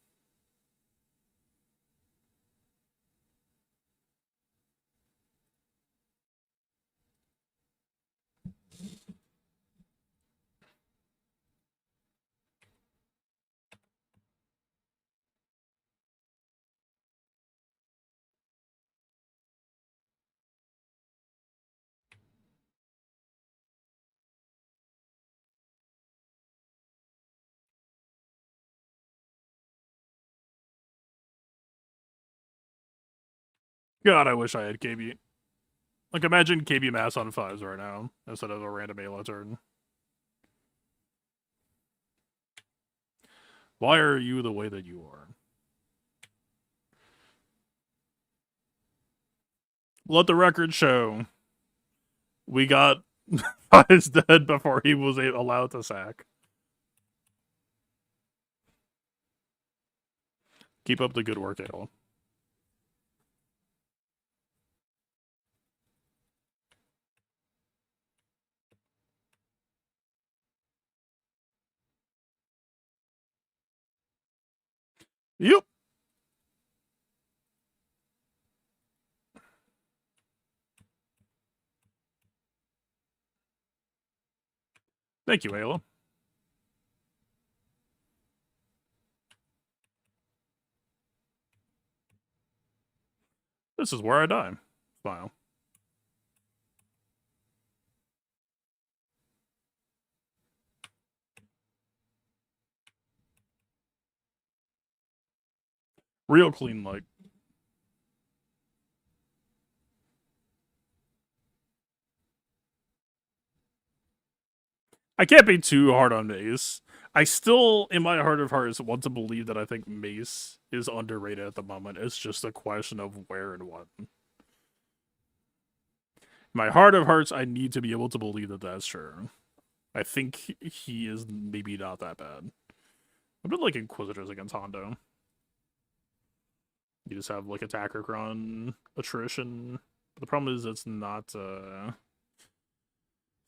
Speaker 1: God, I wish I had KB. Like, imagine KB Mass on 5s right now, instead of a random Ayla turn. Why are you the way that you are? Let the record show. We got Fives dead before he was allowed to sack. Keep up the good work, Adel. Yep. Thank you, Ayla. This is where I die. Smile. Real clean, like. I can't be too hard on Mace. I still, in my heart of hearts, want to believe that I think Mace is underrated at the moment. It's just a question of where and when. My heart of hearts, I need to be able to believe that that's true. I think he is maybe not that bad. I've been like Inquisitors against Hondo. You just have like attacker cron attrition. But the problem is it's not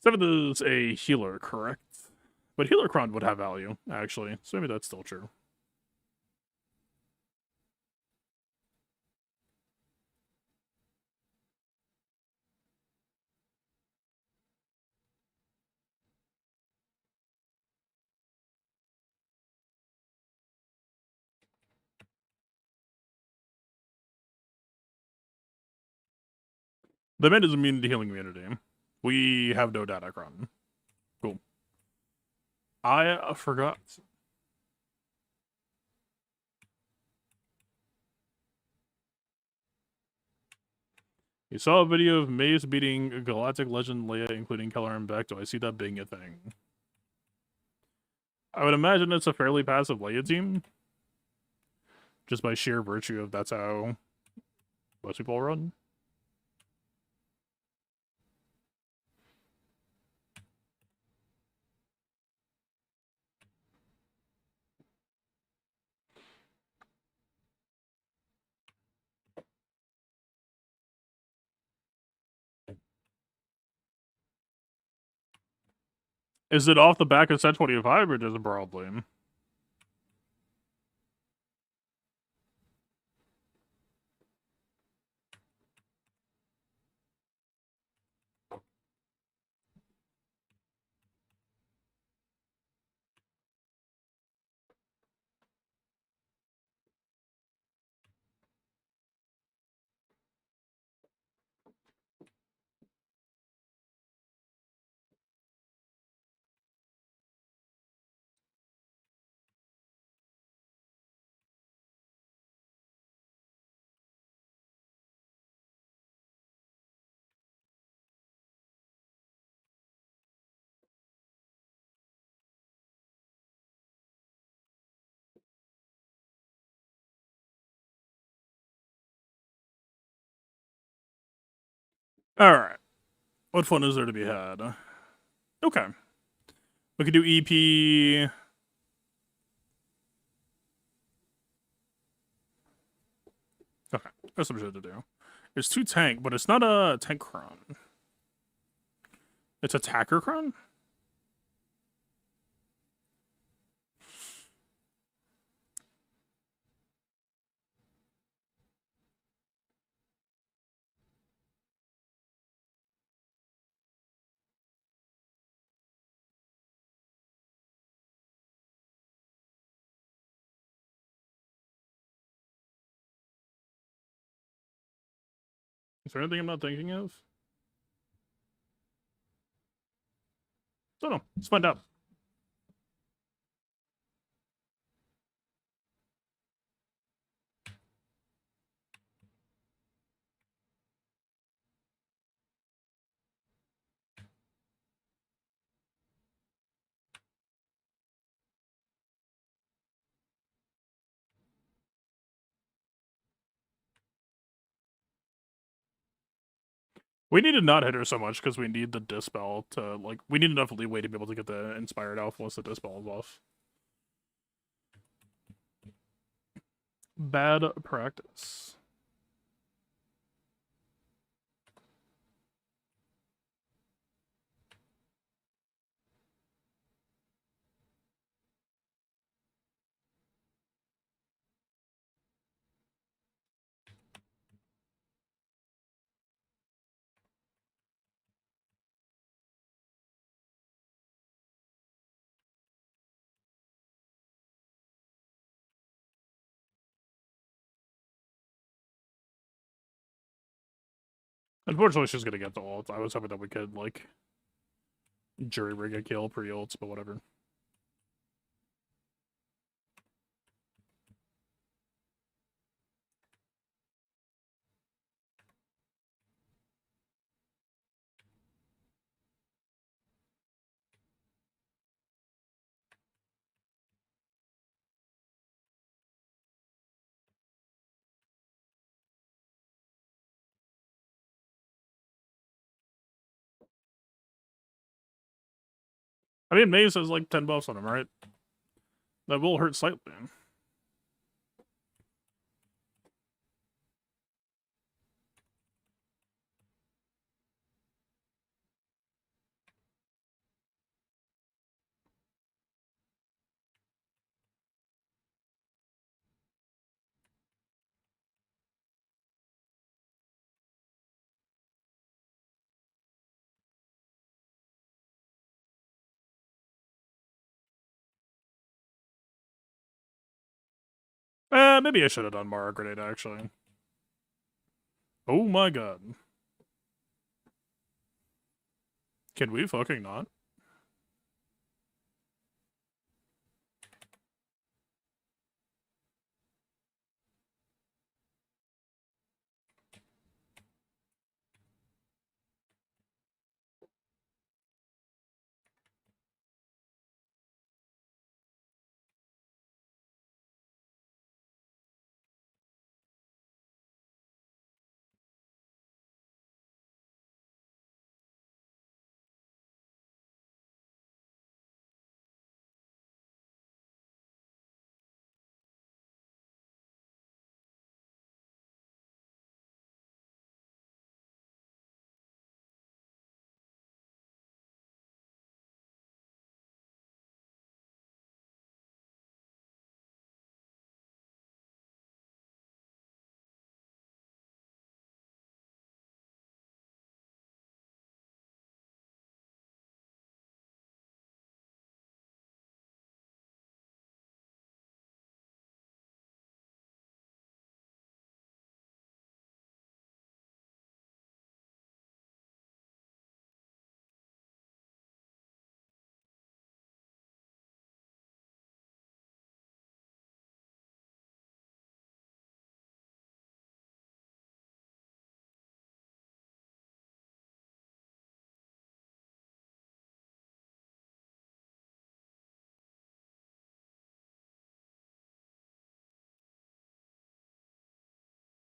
Speaker 1: Seventh is a healer, correct? But healer cron would have value, actually. So maybe that's still true. The mid is immune to healing immunity. We have no data cron. Cool. I forgot. You saw a video of Maze beating Galactic Legend Leia, including Keller and Beck. Do I see that being a thing? I would imagine it's a fairly passive Leia team. Just by sheer virtue of that's how most people run. Is it off the back of set 25 or just broadly? Alright. What fun is there to be had? Okay. We could do EP. Okay. There's some shit to do. There's 2 tank, but it's not a tank cron. It's attacker cron? Is there anything I'm not thinking of? Don't know. Let's find out. We need to not hit her so much because we need the dispel to, like, we need enough leeway to be able to get the inspired alpha once the dispel is off. Bad practice. Unfortunately, she's gonna get the ult. I was hoping that we could, like, jury rig a kill pre-ults, but whatever. I mean, Maze has like 10 buffs on him, right? That will hurt slightly. Maybe I should have done Mara Grenade, actually. Oh my god. Can we fucking not?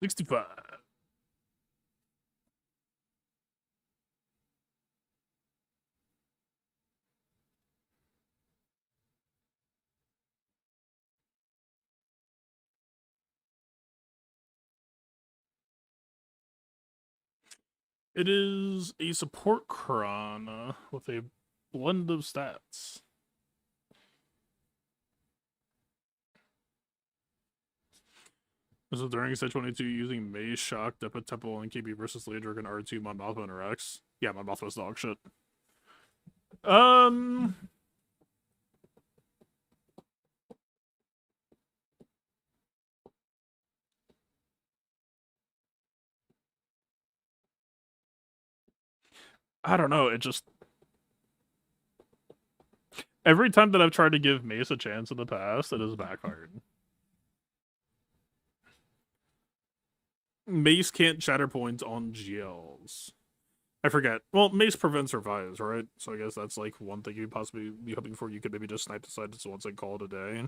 Speaker 1: $65. It is a support Kron with a blend of stats. This is during set 22 using Maze, Shock, Depa Temple, and KB versus Leodric and R2 Mon Mothma and Rex. Yeah, Mon Mothma's dog shit. I don't know, it just... Every time that I've tried to give Mace a chance in the past, it has backfired. Mace can't Shatterpoint on GLs. I forget. Well, Mace prevents revives, right? So I guess that's like one thing you'd possibly be hoping for. You could maybe just snipe the side so once and call it a day.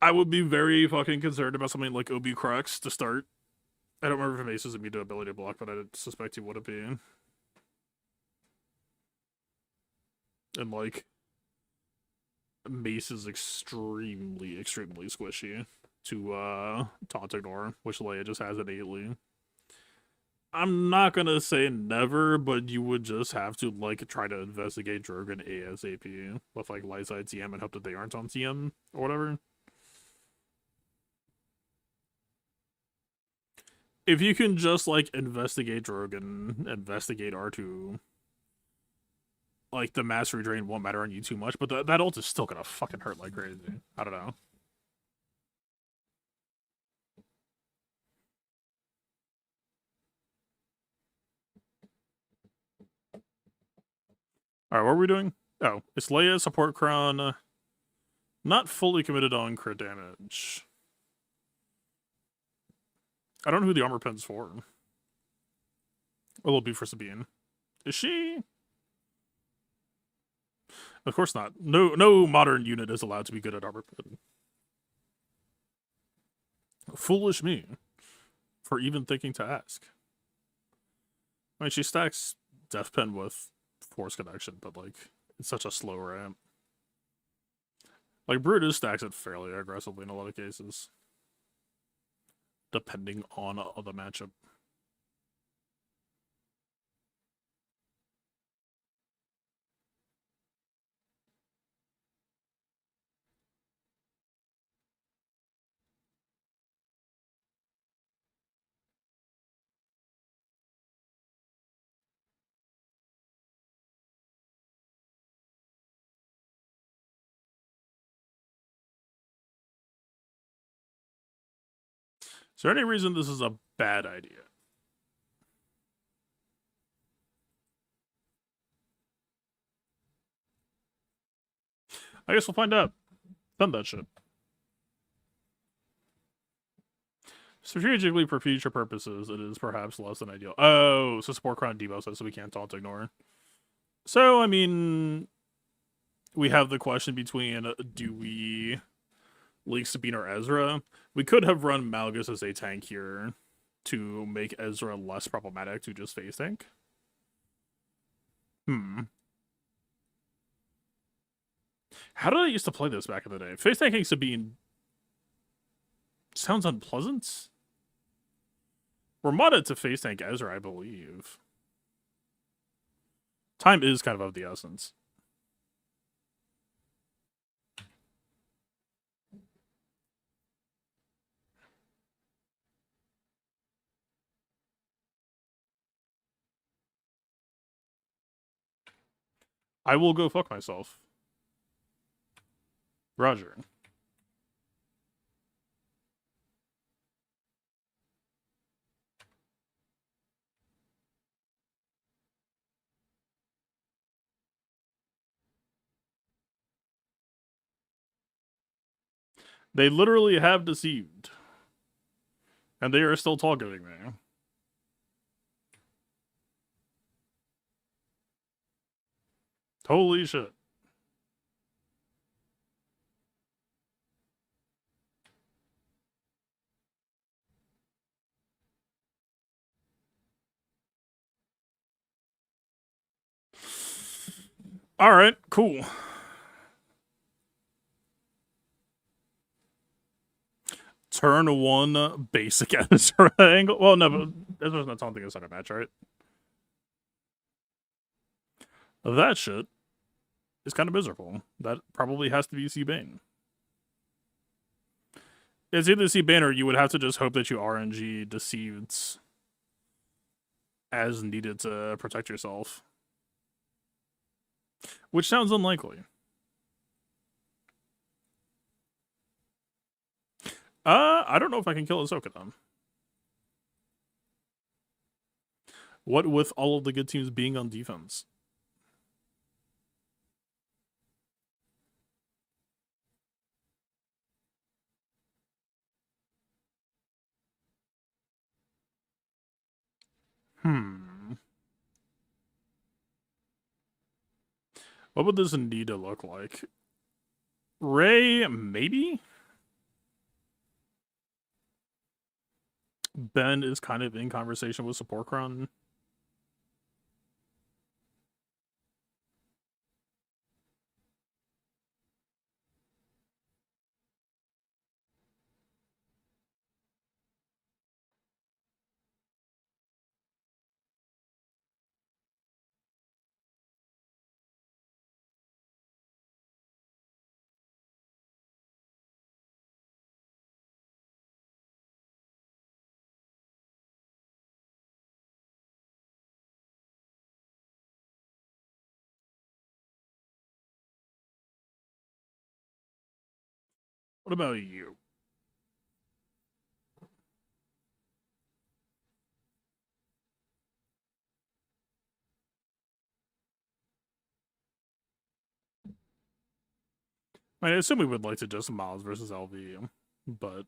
Speaker 1: I would be very fucking concerned about something like OB Crux to start. I don't remember if Mace is immune to ability block, but I suspect he would be. And like Mace is extremely, extremely squishy to taunt ignore, which Leia just has innately. I'm not gonna say never, but you would just have to like try to investigate Drogon ASAP with like light side TM and hope that they aren't on TM or whatever. If you can just like investigate Drogon, investigate R2, like the mastery drain won't matter on you too much, but that ult is still gonna fucking hurt like crazy. I don't know. Alright, what are we doing? Oh, it's Leia, support Kron, not fully committed on crit damage. I don't know who the armor pen's for. Will it be for Sabine? Is she? Of course not. No modern unit is allowed to be good at armor pen. Foolish me for even thinking to ask. I mean, she stacks Death Pen with Force Connection, but like, it's such a slow ramp. Like, Brutus stacks it fairly aggressively in a lot of cases, depending on the matchup. Is there any reason this is a bad idea? I guess we'll find out. Done that shit. Strategically, for future purposes, it is perhaps less than ideal. Oh, so support Crown debuffs us, so we can't taunt ignore. So, I mean, we have the question between do we leak Sabine or Ezra? We could have run Malgus as a tank here to make Ezra less problematic to just phase tank. How did I used to play this back in the day? Phase tanking Sabine sounds unpleasant. We're modded to phase tank Ezra, I believe. Time is kind of the essence. I will go fuck myself. Roger. They literally have deceived. And they are still targeting me. Holy shit. Alright, cool. Turn 1 basic Ezra angle. Well, no, but Ezra's not taunting us on a match, right? That shit is kind of miserable. That probably has to be C-Bane. It's either C-Bane or you would have to just hope that you RNG deceived as needed to protect yourself. Which sounds unlikely. I don't know if I can kill Ahsoka then. What with all of the good teams being on defense? What would this need to look like? Rey, maybe? Ben is kind of in conversation with support Crown. What about you? I assume we would like to just Miles versus LV, but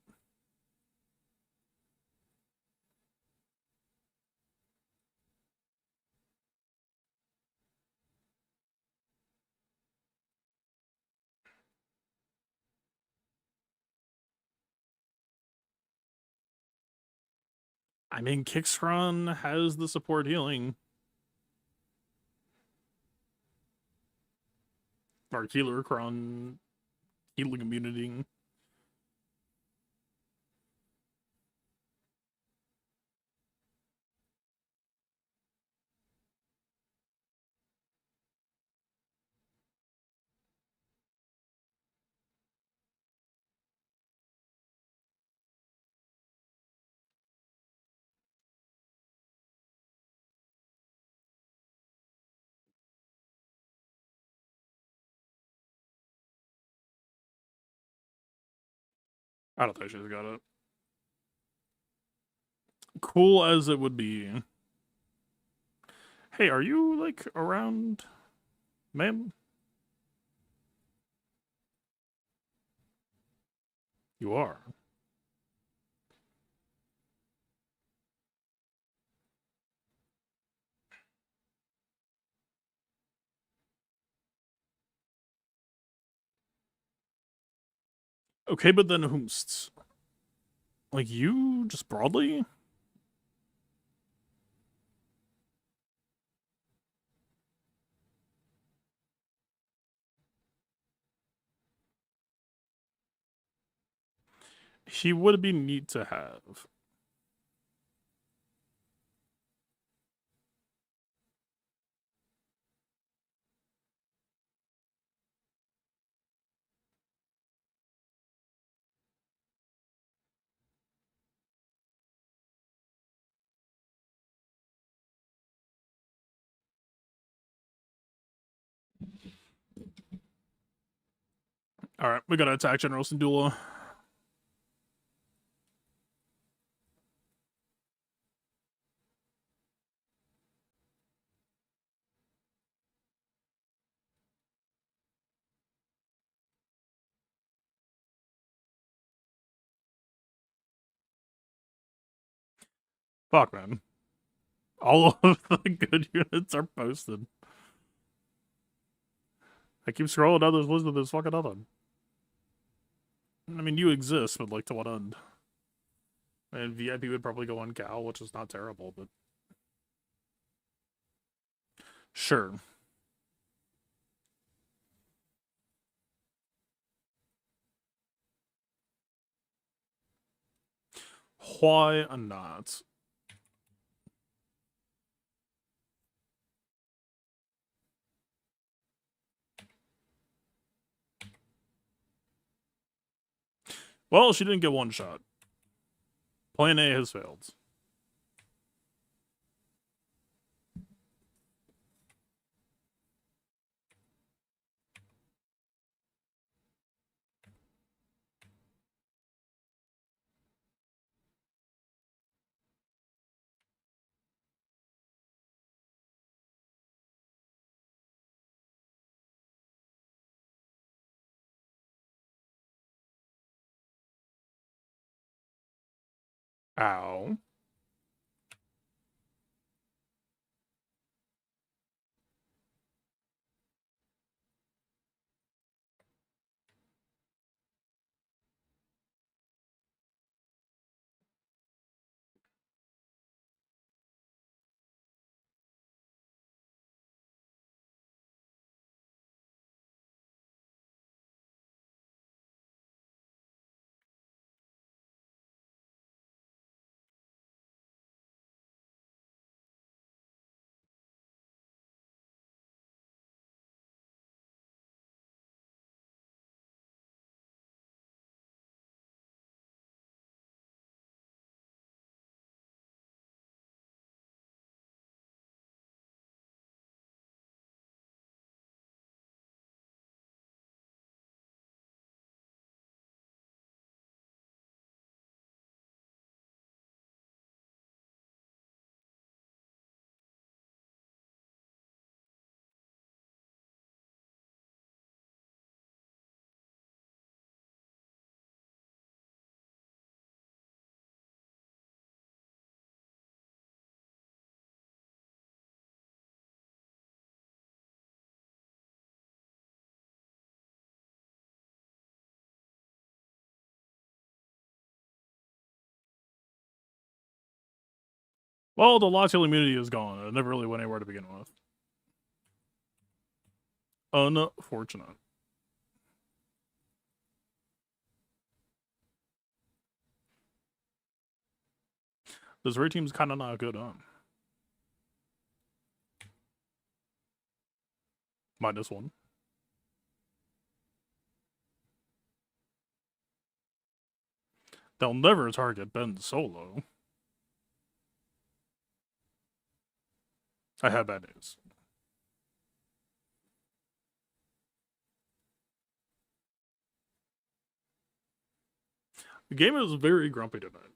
Speaker 1: I mean, Kickscron has the support healing. Or Healercron healing immunity. I don't think she's got it. Cool as it would be. Hey, are you, like, around, ma'am? You are. Okay, but then whomst? Like, you, just broadly? He would be neat to have. Alright, we gotta attack General Syndulla. Fuck, man. All of the good units are posted. I keep scrolling down this list and there's fucking nothing. I mean, you exist, but, like, to what end? And VIP would probably go on Cal, which is not terrible, but... Sure. Why not? Well, she didn't get one shot. Plan A has failed. Ow. Well, the lost heal immunity is gone. It never really went anywhere to begin with. Unfortunate. This raid team's kind of not good, huh? -1. They'll never target Ben solo. I have bad news. The game is very grumpy tonight.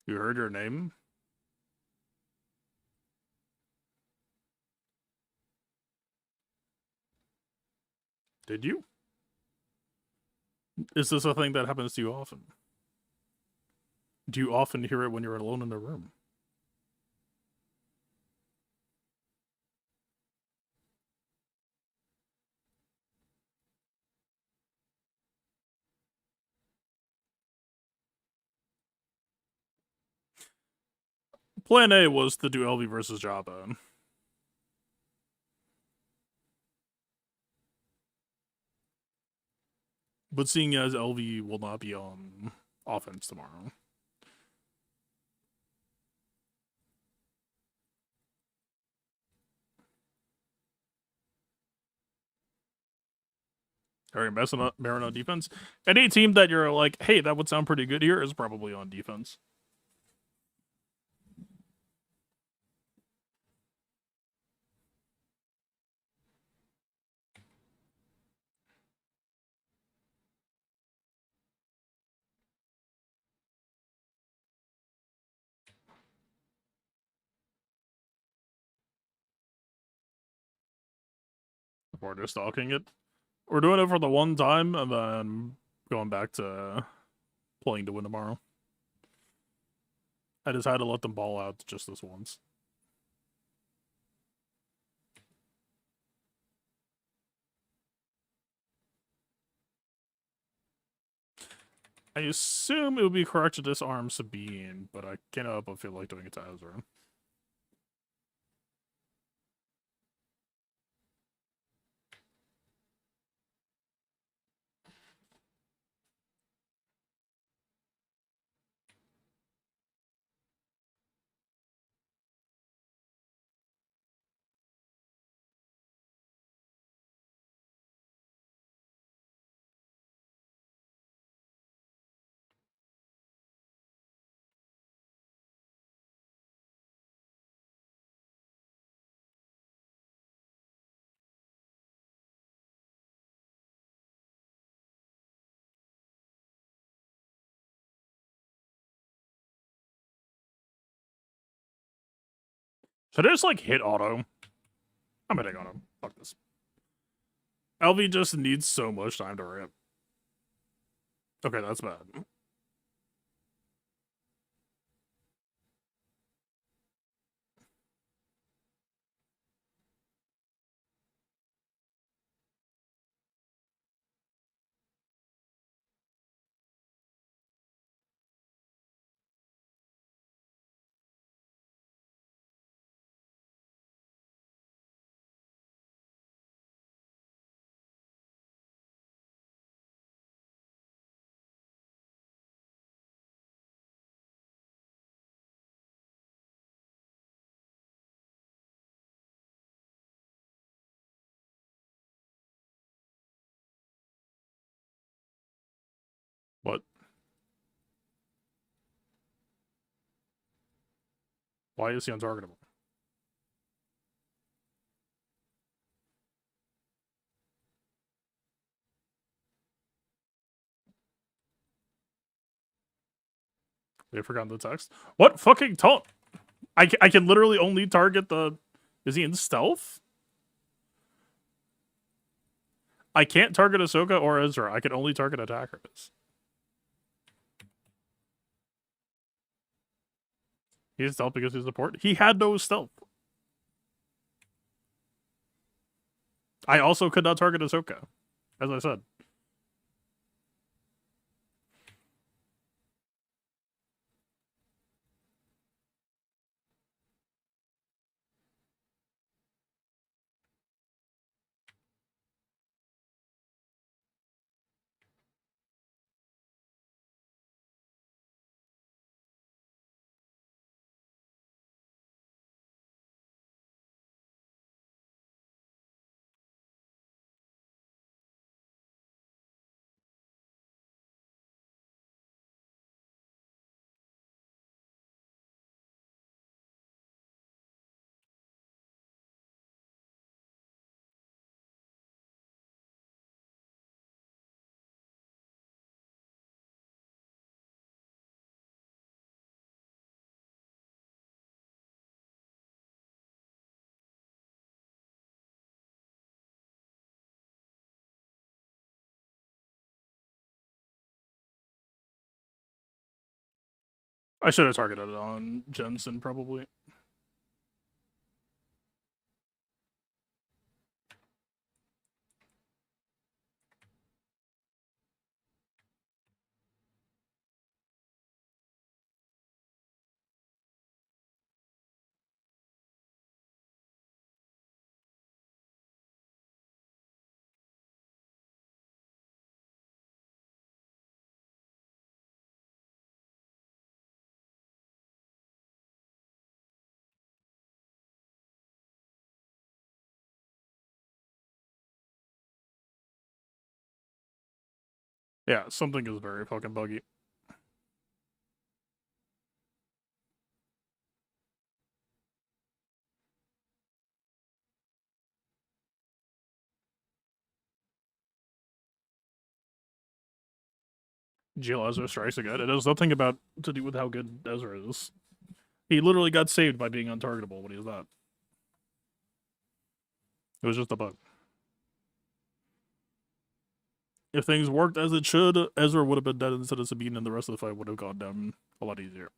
Speaker 1: You heard your name? Did you? Is this a thing that happens to you often? Do you often hear it when you're alone in a room? Plan A was to do LV versus Jabba. But seeing as LV will not be on offense tomorrow. Are you messing up Marin on defense? Any team that you're like, hey, that would sound pretty good here is probably on defense. We're just stalking it. We're doing it for the one time and then going back to playing to win tomorrow. I just had to let them ball out just this once. I assume it would be correct to disarm Sabine, but I can't help but feel like doing it to Ezra. Should I just like hit auto? I'm hitting auto. Fuck this. LV just needs so much time to ramp. Okay, that's bad. What? Why is he untargetable? They forgot the text. What fucking taunt? I can literally only target the... Is he in stealth? I can't target Ahsoka or Ezra. I can only target attackers. He's stealth because he's support. He had no stealth. I also could not target Ahsoka, as I said. I should have targeted it on Jensen, probably. Yeah, something is very fucking buggy. Jill Ezra strikes again. It has nothing about to do with how good Ezra is. He literally got saved by being untargetable when he was not. It was just a bug. If things worked as it should, Ezra would have been dead instead of Sabine, and the rest of the fight would have gone down a lot easier.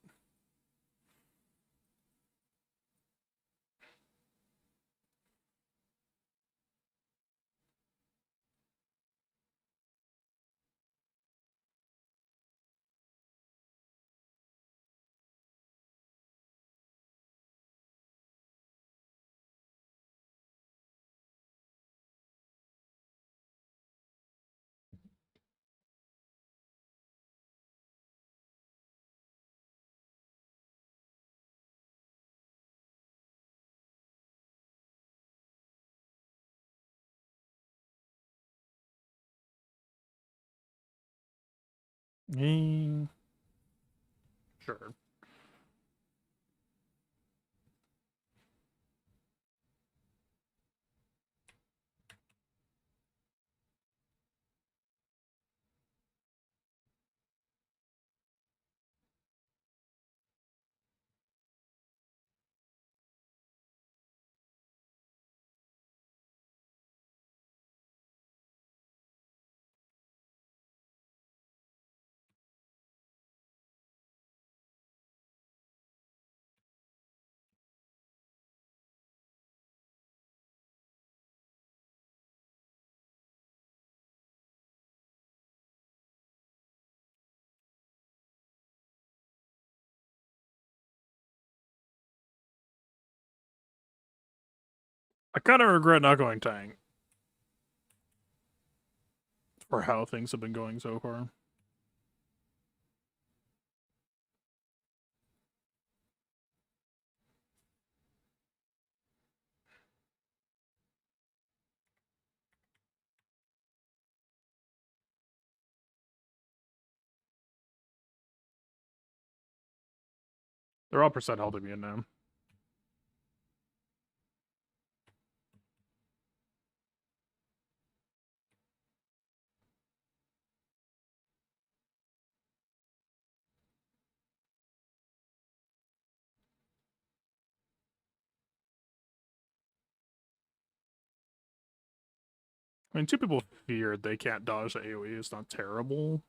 Speaker 1: Sure. I kind of regret not going Tang for how things have been going so far. They're all percent health immune now. I mean, two people feared they can't dodge the AoE. It's not terrible.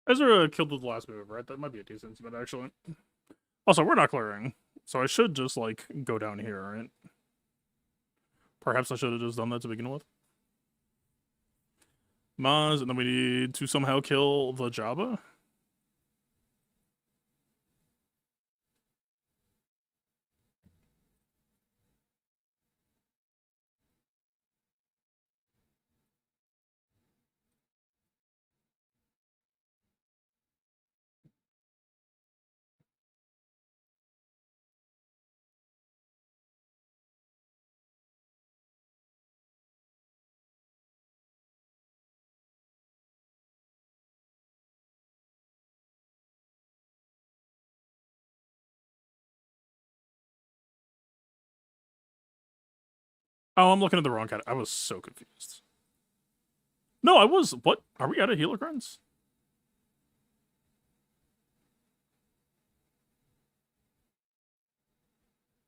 Speaker 1: Ezra killed with the last move, right? That might be a decent spot, actually. Also, we're not clearing, so I should just, like, go down here, right? Perhaps I should have just done that to begin with. Maz, and then we need to somehow kill the Jabba. Oh, I'm looking at the wrong cat. I was so confused. No, I was. What? Are we out of Helicrons?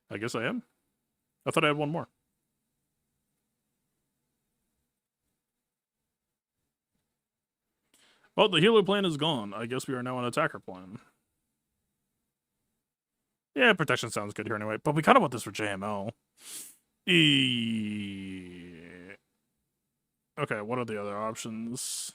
Speaker 1: I guess I am. I thought I had one more. Well, the Helo plan is gone. I guess we are now on attacker plan. Yeah, protection sounds good here anyway, but we kind of want this for JML. Okay, what are the other options?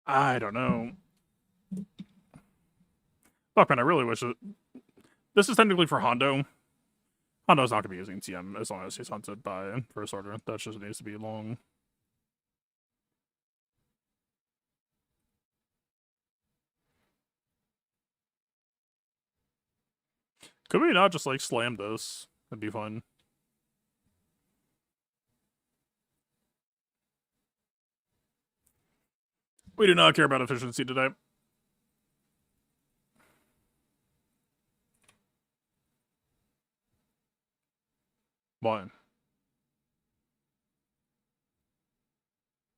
Speaker 1: I don't know. Fuck, man, I really wish it... This is technically for Hondo. Hondo's not going to be using TM as long as he's hunted by First Order. That just needs to be long. Could we not just, like, slam this? That'd be fun. We do not care about efficiency today. Why?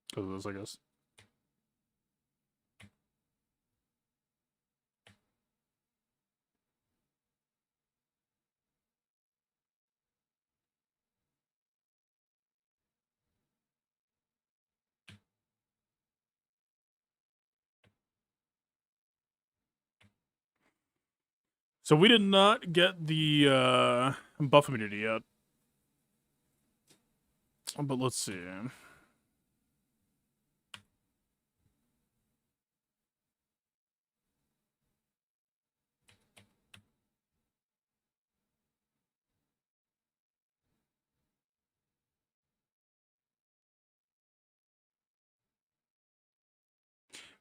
Speaker 1: Because of this, I guess. So we did not get the buff immunity yet. But let's see.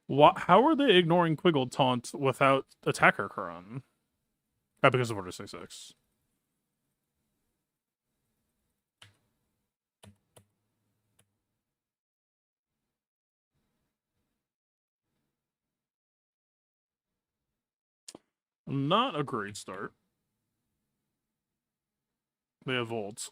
Speaker 1: How are they ignoring Quiggle Taunt without Attacker Kron? Because of Order 6-6. Not a great start. They have Volts.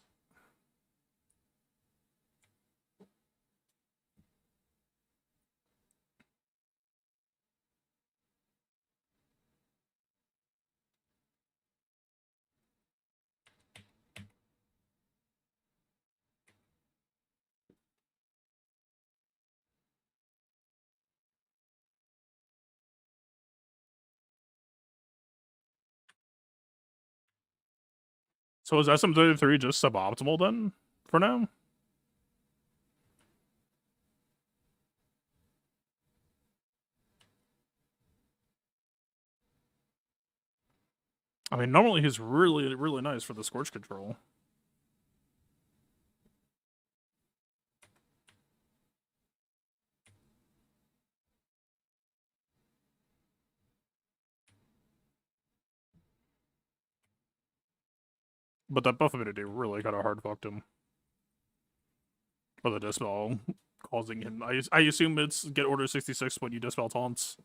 Speaker 1: So is SM33 just suboptimal then, for now? I mean, normally he's really, really nice for the Scorch control. But that buff immunity really kind of hard fucked him. Or the Dispel. causing him. I assume it's get order 66 when you dispel taunts.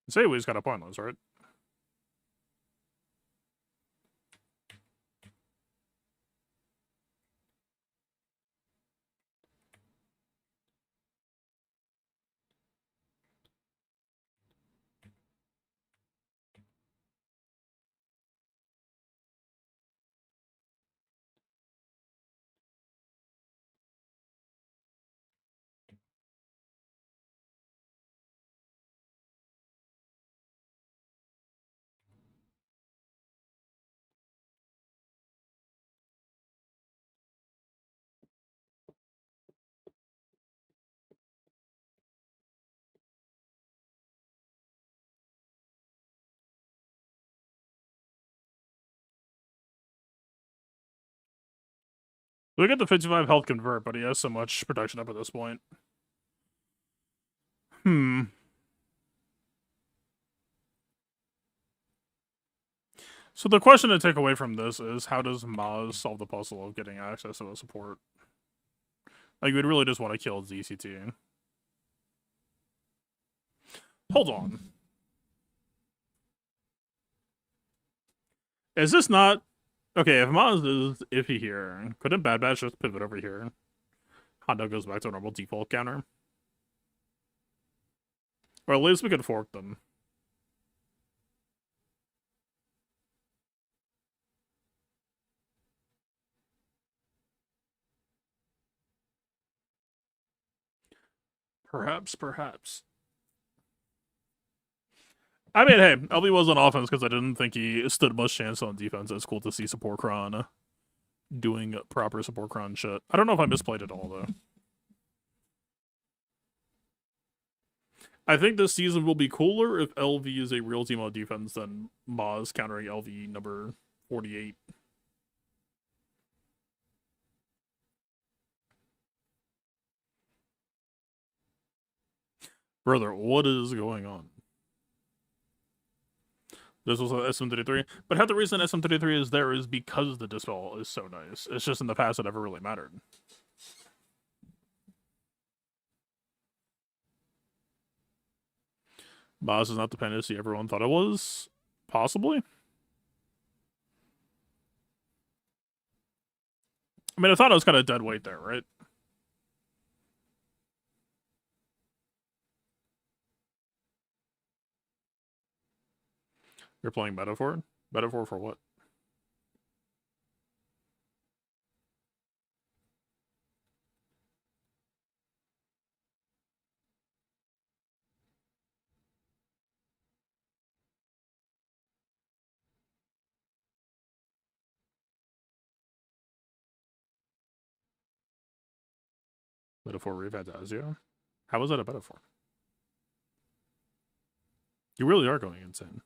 Speaker 1: Say he's got a pointless, right? We get the 55 health convert, but he has so much protection up at this point. So the question to take away from this is, how does Maz solve the puzzle of getting access to the support? Like, we'd really just want to kill ZCT. Hold on. Is this not... Okay, if Maz is iffy here, couldn't Bad Batch just pivot over here? Hondo goes back to a normal default counter. Or at least we could fork them. Perhaps. I mean, hey, LB was on offense because I didn't think he stood much chance on defense. It's cool to see support Kron doing proper support Kron shit. I don't know if I misplayed it all, though. I think this season will be cooler if LV is a real team on defense than Maz countering LV number 48. Brother, what is going on? This was a SM33, but half the reason SM33 is there is because the dispel is so nice. It's just in the past it never really mattered. Maz is not the dependency everyone thought it was. Possibly. I mean, I thought it was kind of dead weight there, right? You're playing Metaphor? Metaphor for what? Metaphor Revantasio? How was that a metaphor? You really are going insane.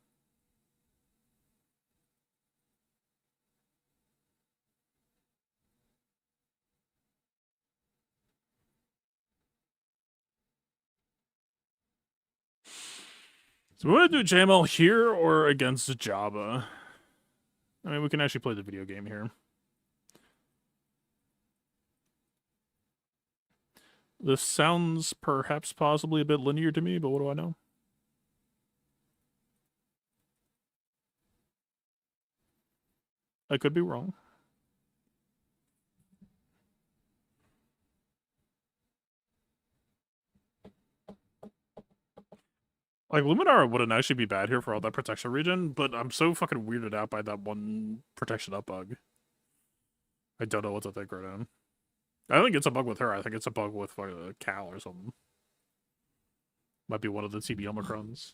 Speaker 1: So we want to do JML here or against Jabba? I mean, we can actually play the video game here. This sounds perhaps possibly a bit linear to me, but what do I know? I could be wrong. Like, Luminara wouldn't actually be bad here for all that protection region, but I'm so fucking weirded out by that one protection up bug. I don't know what to think right now. I don't think it's a bug with her. I think it's a bug with Cal or something. Might be one of the TB Omicrons.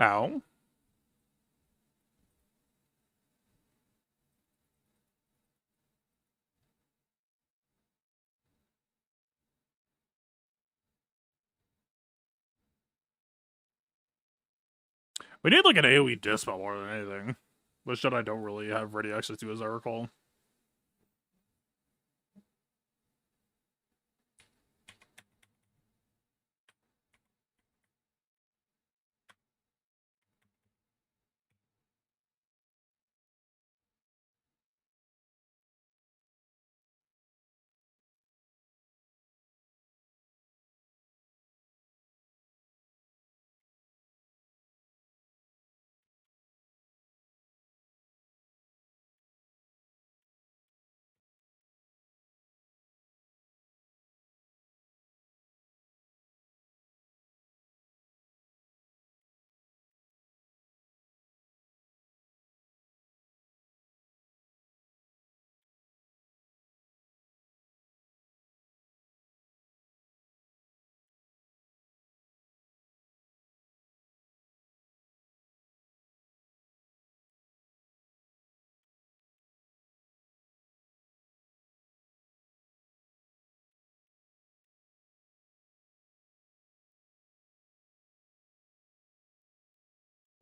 Speaker 1: Ow. We need like an AoE dispel more than anything. Which that I don't really have ready access to as I recall.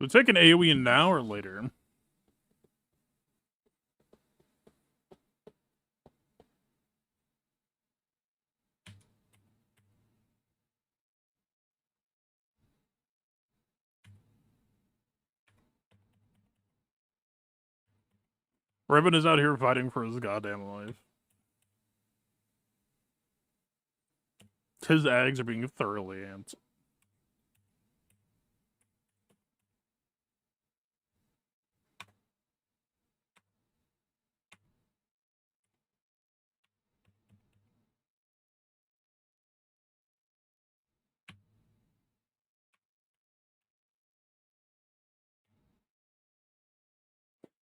Speaker 1: We take an AoE now or later? Ribbon is out here fighting for his goddamn life. His eggs are being thoroughly amped.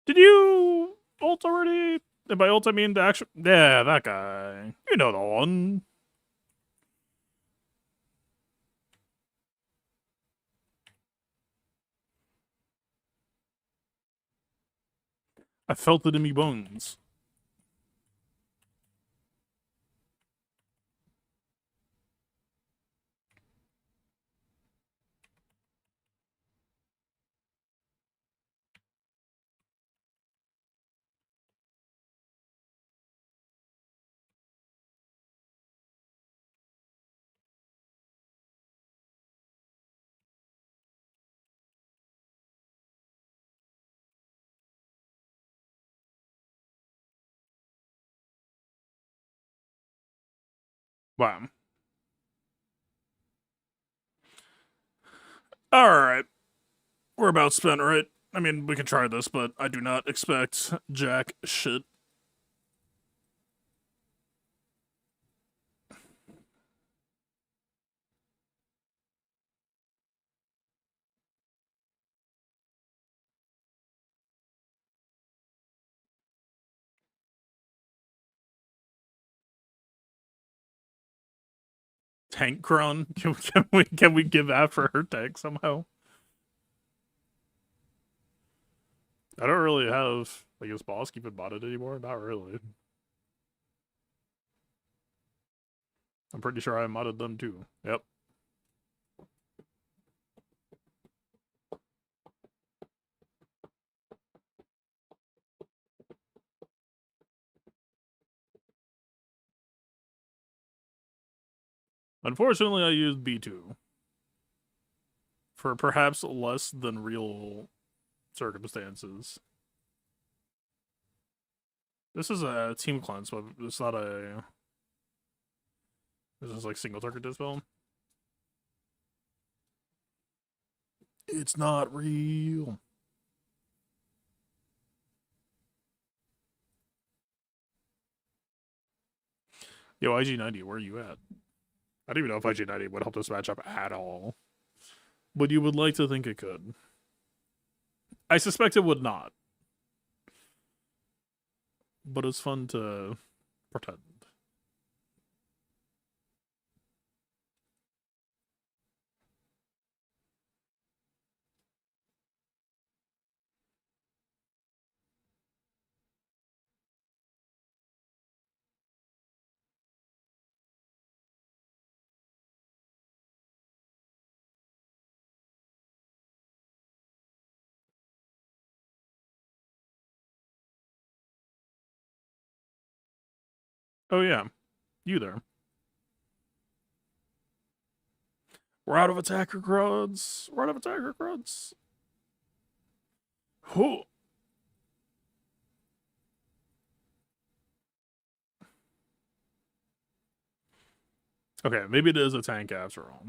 Speaker 1: Did you ult already? And by ult I mean the actual... Yeah, that guy. You know the one. I felt it in me bones. Wow. Alright. We're about spent, right? I mean, we can try this, but I do not expect jack shit. Tank Kron? Can we give after her tank somehow? I don't really have like his boss keeping botted anymore. Not really. I'm pretty sure I modded them too. Yep. Unfortunately, I used B2 for perhaps less than real circumstances. This is a team cleanse, but it's not a. This is like single target dispel. It's not real. Yo, IG90, where are you at? I don't even know if IG90 would help this matchup at all. But you would like to think it could. I suspect it would not. But it's fun to pretend. Oh yeah, you there. We're out of attacker crowds. We're out of attacker crowds. Whew. Okay, maybe it is a tank after all.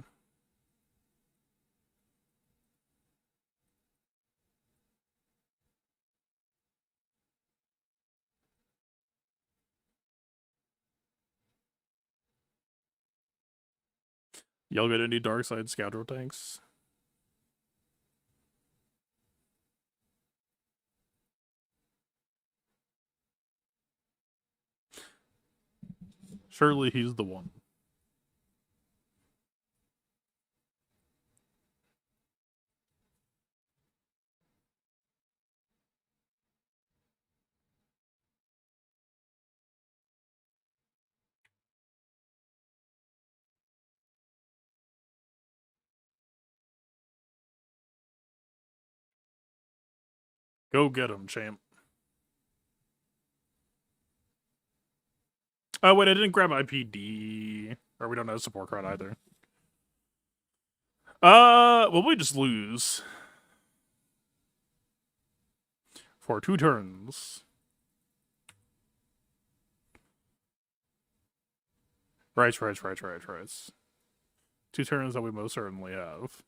Speaker 1: Y'all get any dark side scoundrel tanks? Surely he's the one. Go get him, champ. Oh, wait, I didn't grab IPD. Or we don't have support card either. Well, we just lose. For 2 turns. Right. 2 turns that we most certainly have.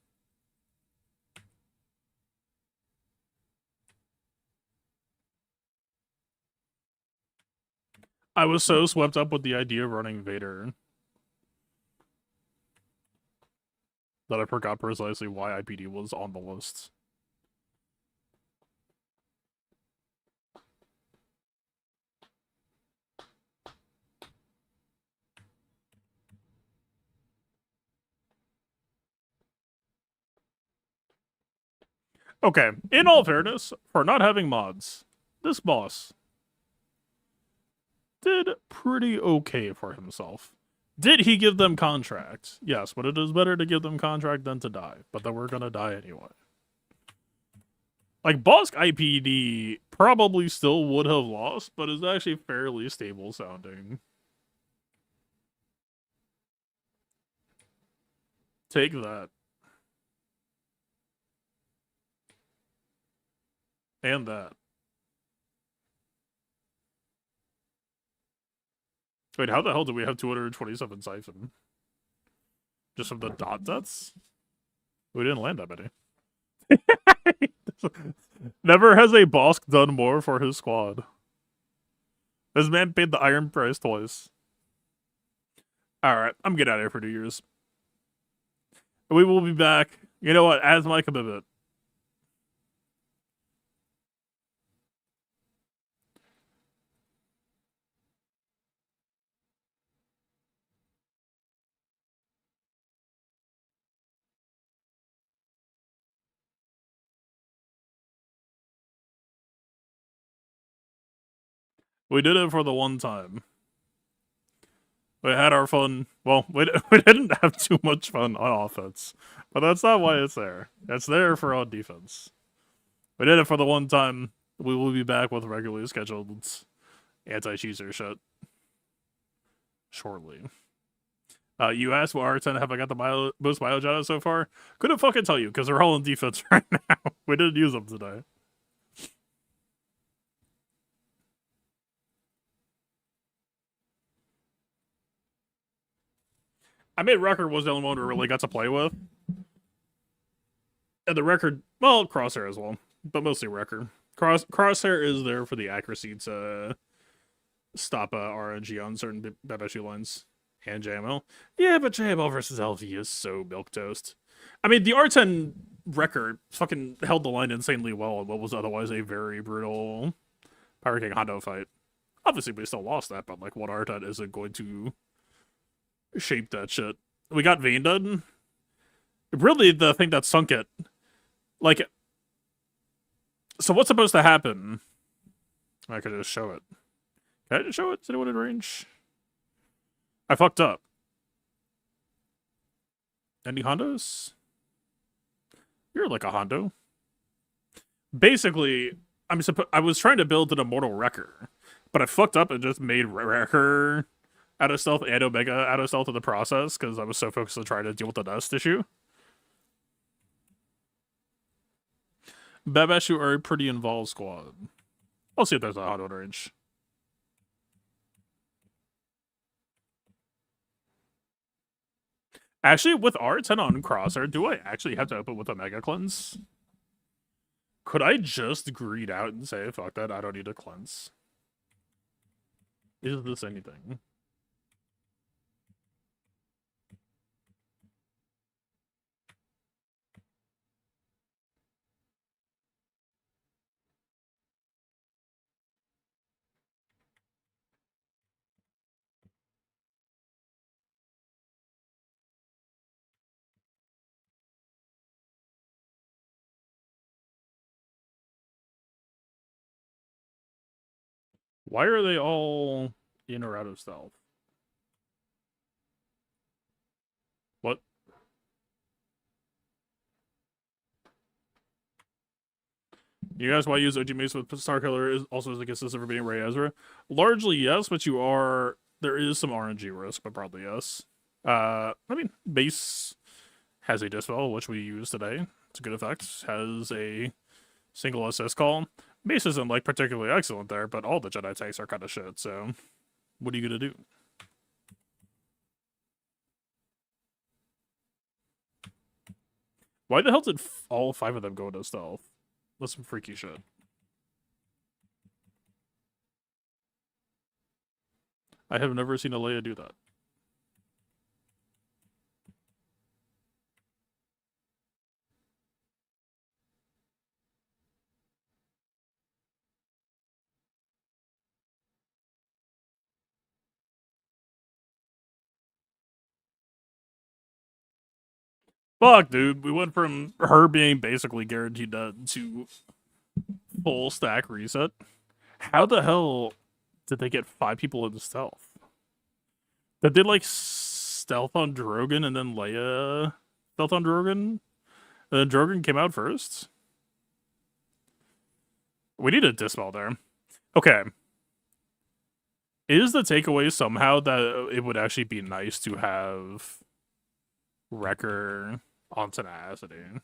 Speaker 1: I was so swept up with the idea of running Vader that I forgot precisely why IPD was on the list. Okay, in all fairness, for not having mods, this boss did pretty okay for himself. Did he give them contract? Yes, but it is better to give them contract than to die. But then we're gonna die anyway. Like, Bosk IPD probably still would have lost, but is actually fairly stable sounding. Take that. And that. Wait, how the hell do we have 227 siphon? Just from the dot deaths? We didn't land that many. Never has a Bosk done more for his squad. This man paid the iron price twice. Alright, I'm getting out of here for 2 years. We will be back. You know what? As my commitment. We did it for the one time. We had our fun. Well, we didn't have too much fun on offense, but that's not why it's there. It's there for on defense. We did it for the one time. We will be back with regularly scheduled anti-cheeser shit shortly. You asked what R10 have I got the most mileage out of so far? Couldn't fucking tell you because they're all in defense right now. We didn't use them today. I made record was the only one we really got to play with. And the record, well, Crosshair as well, but mostly record. Crosshair is there for the accuracy to stop RNG on certain BBSU lines. And JML. Yeah, but JML versus LV is so milquetoast. I mean, the R10 record fucking held the line insanely well in what was otherwise a very brutal Power King Hondo fight. Obviously, we still lost that, but like, what R10 isn't going to shape that shit? We got Vayne done. Really, the thing that sunk it. Like, so what's supposed to happen? I could just show it. Can I just show it? Is anyone in range? I fucked up. Any Hondos? You're like a Hondo. Basically, I was trying to build an Immortal Wrecker, but I fucked up and just made Wrecker out of stealth and Omega out of stealth in the process because I was so focused on trying to deal with the dust issue. Babashu are a pretty involved squad. I'll see if there's a hot order range. Actually, with R10 on Crosshair, do I actually have to open with a Mega Cleanse? Could I just greed out and say, fuck that, I don't need a cleanse? Is this anything? Why are they all in or out of stealth? What? You guys why use OG Mace with Starkiller is also as a consistent for being Ray Ezra? Largely yes, but there is some RNG risk, but probably yes. I mean, Base has a Dispel, which we use today. It's a good effect. Has a single assist call. Base isn't like particularly excellent there, but all the Jedi tanks are kind of shit, so what are you gonna do? Why the hell did all 5 of them go into stealth? That's some freaky shit. I have never seen a Leia do that. Fuck, dude. We went from her being basically guaranteed dead to full stack reset. How the hell did they get 5 people into stealth? That did like stealth on Drogon and then Leia stealth on Drogon? And then Drogon came out first? We need a dispel there. Okay. Is the takeaway somehow that it would actually be nice to have Wrecker on Tenacity?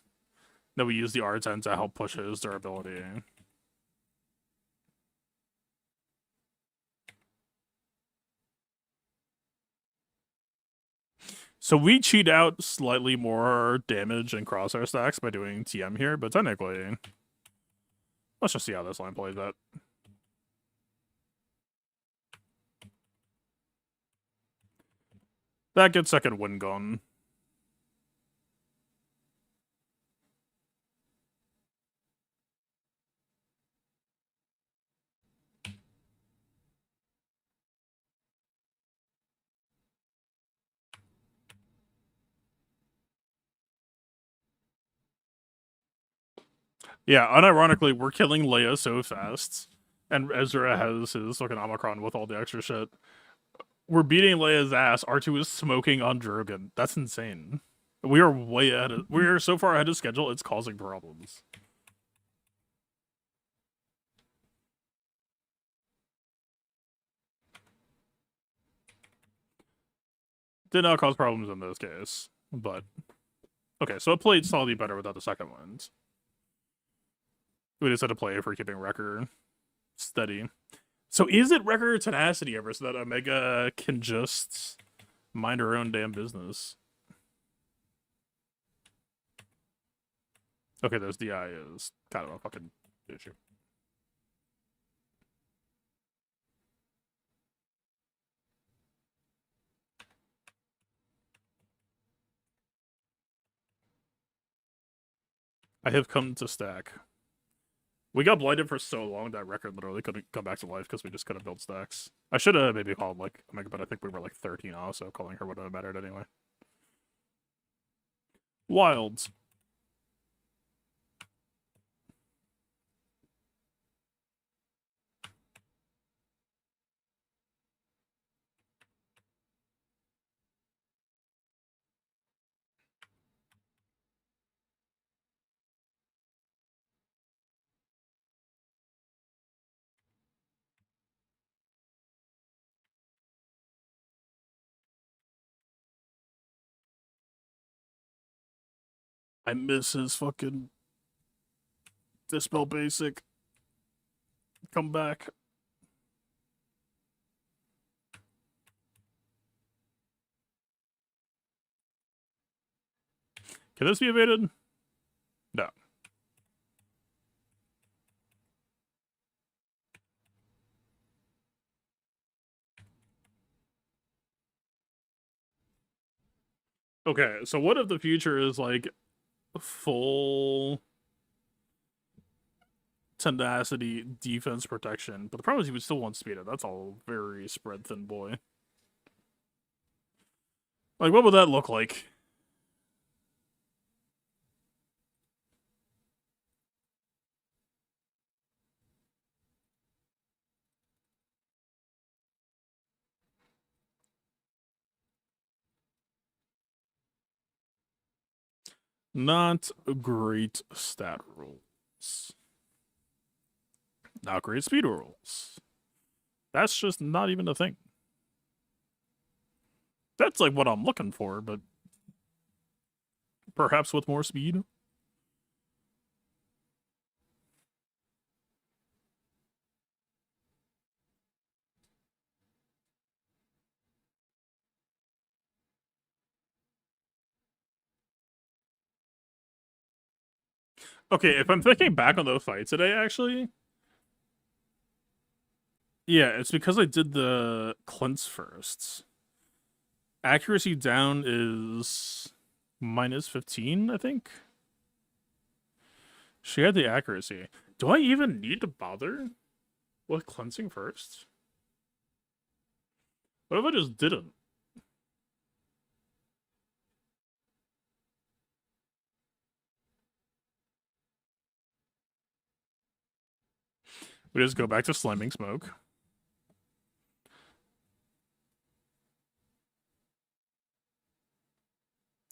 Speaker 1: That we use the R10 to help push his durability. So we cheat out slightly more damage and crosshair stacks by doing TM here, but technically, let's just see how this line plays out. That gets second win gun. Yeah, unironically, we're killing Leia so fast, and Ezra has his fucking Omicron with all the extra shit. We're beating Leia's ass. R2 is smoking on Drogon. That's insane. We are way ahead of, we are so far ahead of schedule, it's causing problems. Did not cause problems in this case, but okay, so it played slightly better without the second ones. We just had to play it for keeping Wrecker steady. So is it Wrecker Tenacity ever so that Omega can just mind her own damn business? Okay, those DI is kind of a fucking issue. I have come to stack. We got blinded for so long that Record literally couldn't come back to life because we just couldn't build stacks. I should have maybe called like Omega, but I think we were like 13 off, so calling her wouldn't have mattered anyway. Wilds. I miss his fucking Dispel Basic. Come back. Can this be evaded? No. Okay, so what if the future is like full tenacity, defense, protection? But the problem is you would still want speed. That's all very spread thin, boy. Like, what would that look like? Not great stat rules. Not great speed rules. That's just not even a thing. That's like what I'm looking for, but perhaps with more speed. Okay, if I'm thinking back on the fight today, actually, yeah, it's because I did the cleanse first. Accuracy down is minus 15, I think. She had the accuracy. Do I even need to bother with cleansing first? What if I just didn't? We just go back to slamming smoke.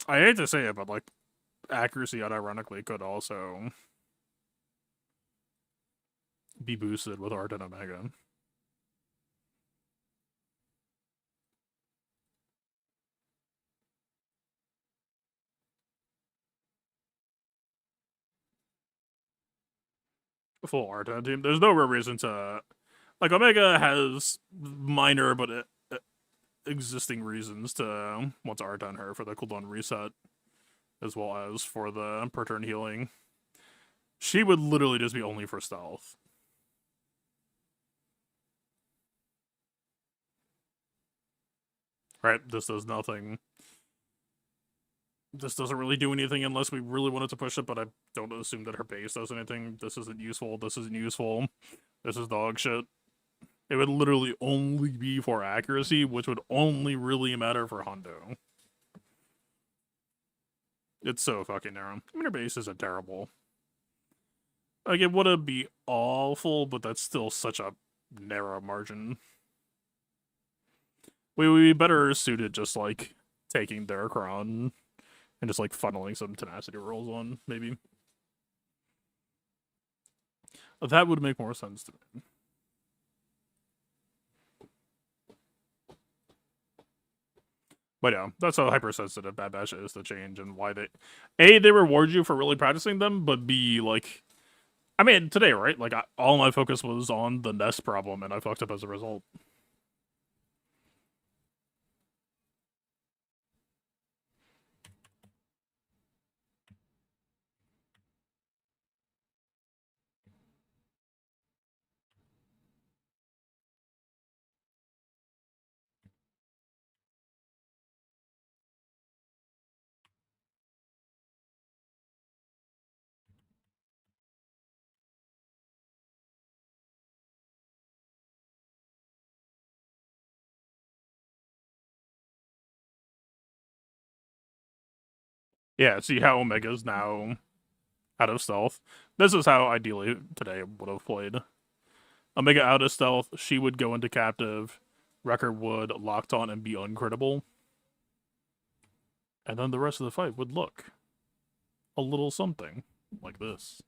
Speaker 1: I hate to say it, but like accuracy unironically could also be boosted with Art and Omega. Full Art team. There's no real reason to like Omega has minor but existing reasons to want to art on her for the cooldown reset, as well as for the per turn healing. She would literally just be only for stealth. Right? This does nothing. This doesn't really do anything unless we really wanted to push it, but I don't assume that her base does anything. This isn't useful. This isn't useful. This is dog shit. It would literally only be for accuracy, which would only really matter for Hondo. It's so fucking narrow. I mean, her base isn't terrible. Like, it wouldn't be awful, but that's still such a narrow margin. We would be better suited just, like, taking their crown and just, like, funneling some tenacity rolls on, maybe. That would make more sense to me. But yeah, that's how hypersensitive Bad Batch is to change and why they... A, they reward you for really practicing them, but B, like... I mean, today, right? Like, all my focus was on the nest problem, and I fucked up as a result. Yeah, see how Omega's now out of stealth. This is how ideally today would have played. Omega out of stealth, she would go into captive, Wrecker would locked on and be uncrittable. And then the rest of the fight would look a little something like this.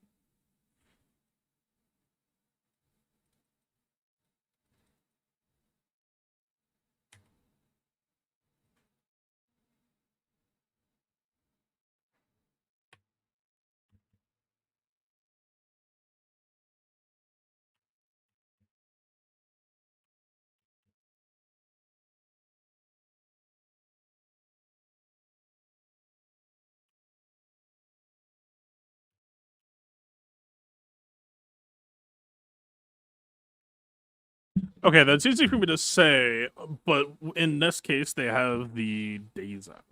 Speaker 1: Okay, that's easy for me to say, but in this case, they have the days out.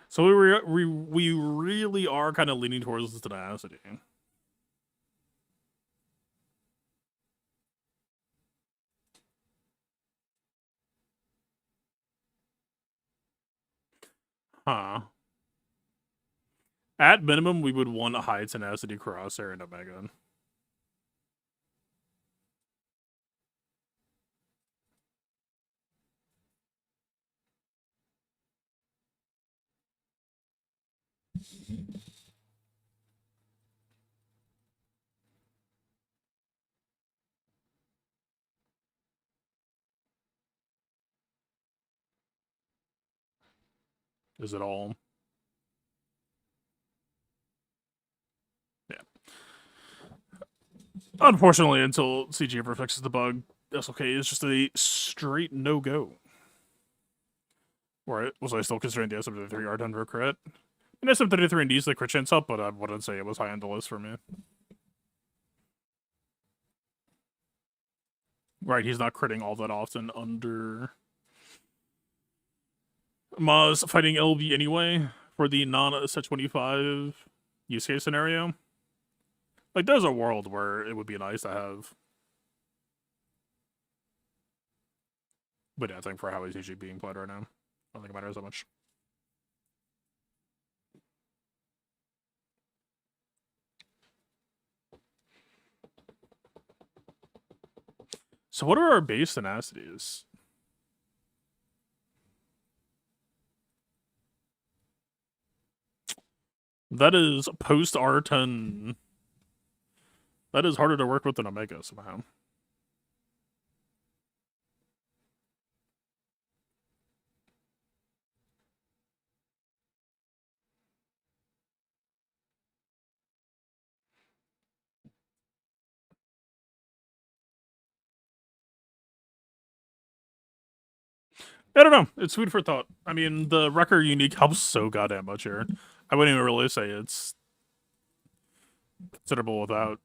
Speaker 1: So we really are kind of leaning towards the tenacity. Huh. At minimum, we would want a high tenacity crosshair and Omega. Is it all? Yeah. Unfortunately, until CG ever fixes the bug, SLK is just a straight no-go. Right? Was I still considering the SM33 R done for crit? And SM33 and D's the crit chance up, but I wouldn't say it was high on the list for me. Right, he's not critting all that often under Maz fighting LV anyway for the non-set 25 use case scenario. Like, there's a world where it would be nice to have. But yeah, I think for how he's usually being played right now, I don't think it matters that much. So what are our base tenacities? That is post R10. That is harder to work with than Omega somehow. I don't know. It's food for thought. I mean, the Wrecker unique helps so goddamn much here. I wouldn't even really say it's considerable without,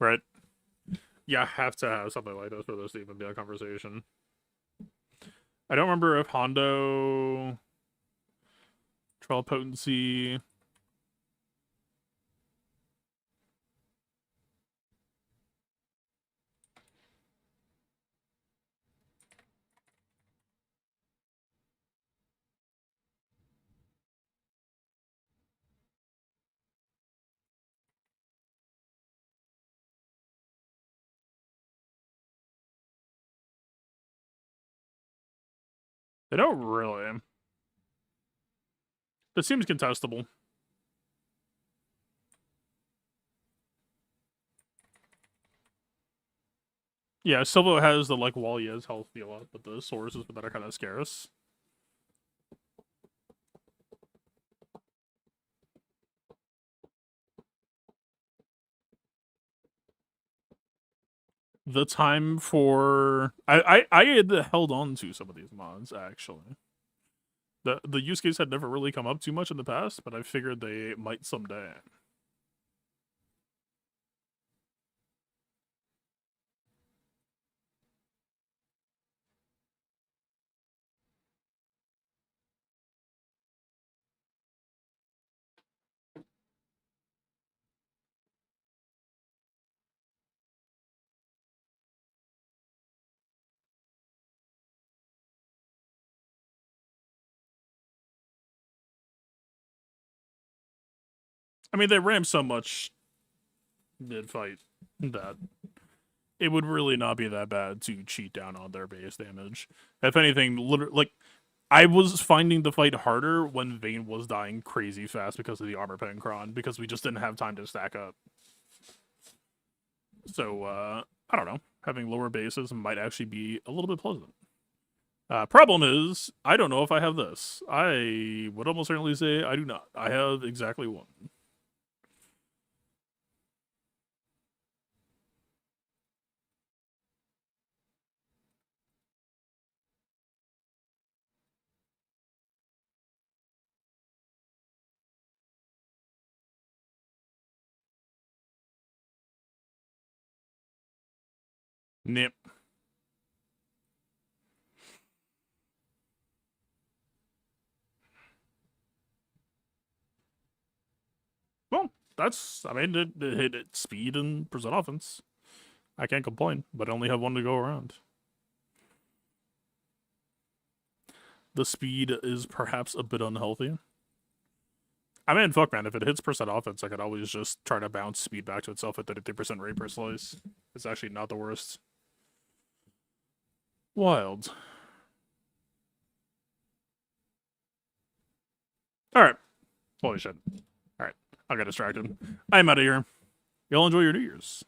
Speaker 1: right? You have to have something like this for this to even be a conversation. I don't remember if Hondo, Trial Potency. They don't really. That seems contestable. Yeah, Silvo has the like Wallia's health deal up, but the sources for that are kind of scarce. The time for I had held on to some of these mods actually. The use case had never really come up too much in the past, but I figured they might someday. I mean, they ramp so much mid-fight that it would really not be that bad to cheat down on their base damage. If anything, literally, like, I was finding the fight harder when Vayne was dying crazy fast because of the armor pen cron, because we just didn't have time to stack up. So, I don't know. Having lower bases might actually be a little bit pleasant. Problem is, I don't know if I have this. I would almost certainly say I do not. I have exactly one. Nip. Well, that's, I mean, it hit its speed and percent offense. I can't complain, but I only have one to go around. The speed is perhaps a bit unhealthy. I mean, fuck, man, if it hits percent offense, I could always just try to bounce speed back to itself at 33% rate per slice. It's actually not the worst. Wild. Alright. Holy shit. Alright. I'll get distracted. I'm out of here. Y'all enjoy your New Year's.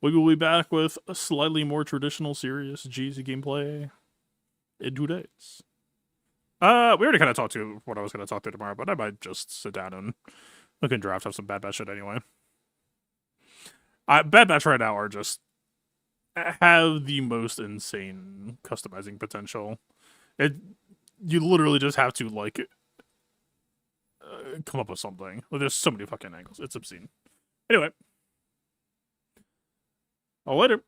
Speaker 1: We will be back with a slightly more traditional, serious GZ gameplay in 2 days. We already kind of talked to what I was going to talk to tomorrow, but I might just sit down and look and draft up some Bad Batch shit anyway. Bad Batch right now are just have the most insane customizing potential. You literally just have to, like, come up with something. Well, there's so many fucking angles. It's obscene. Anyway. I'll later.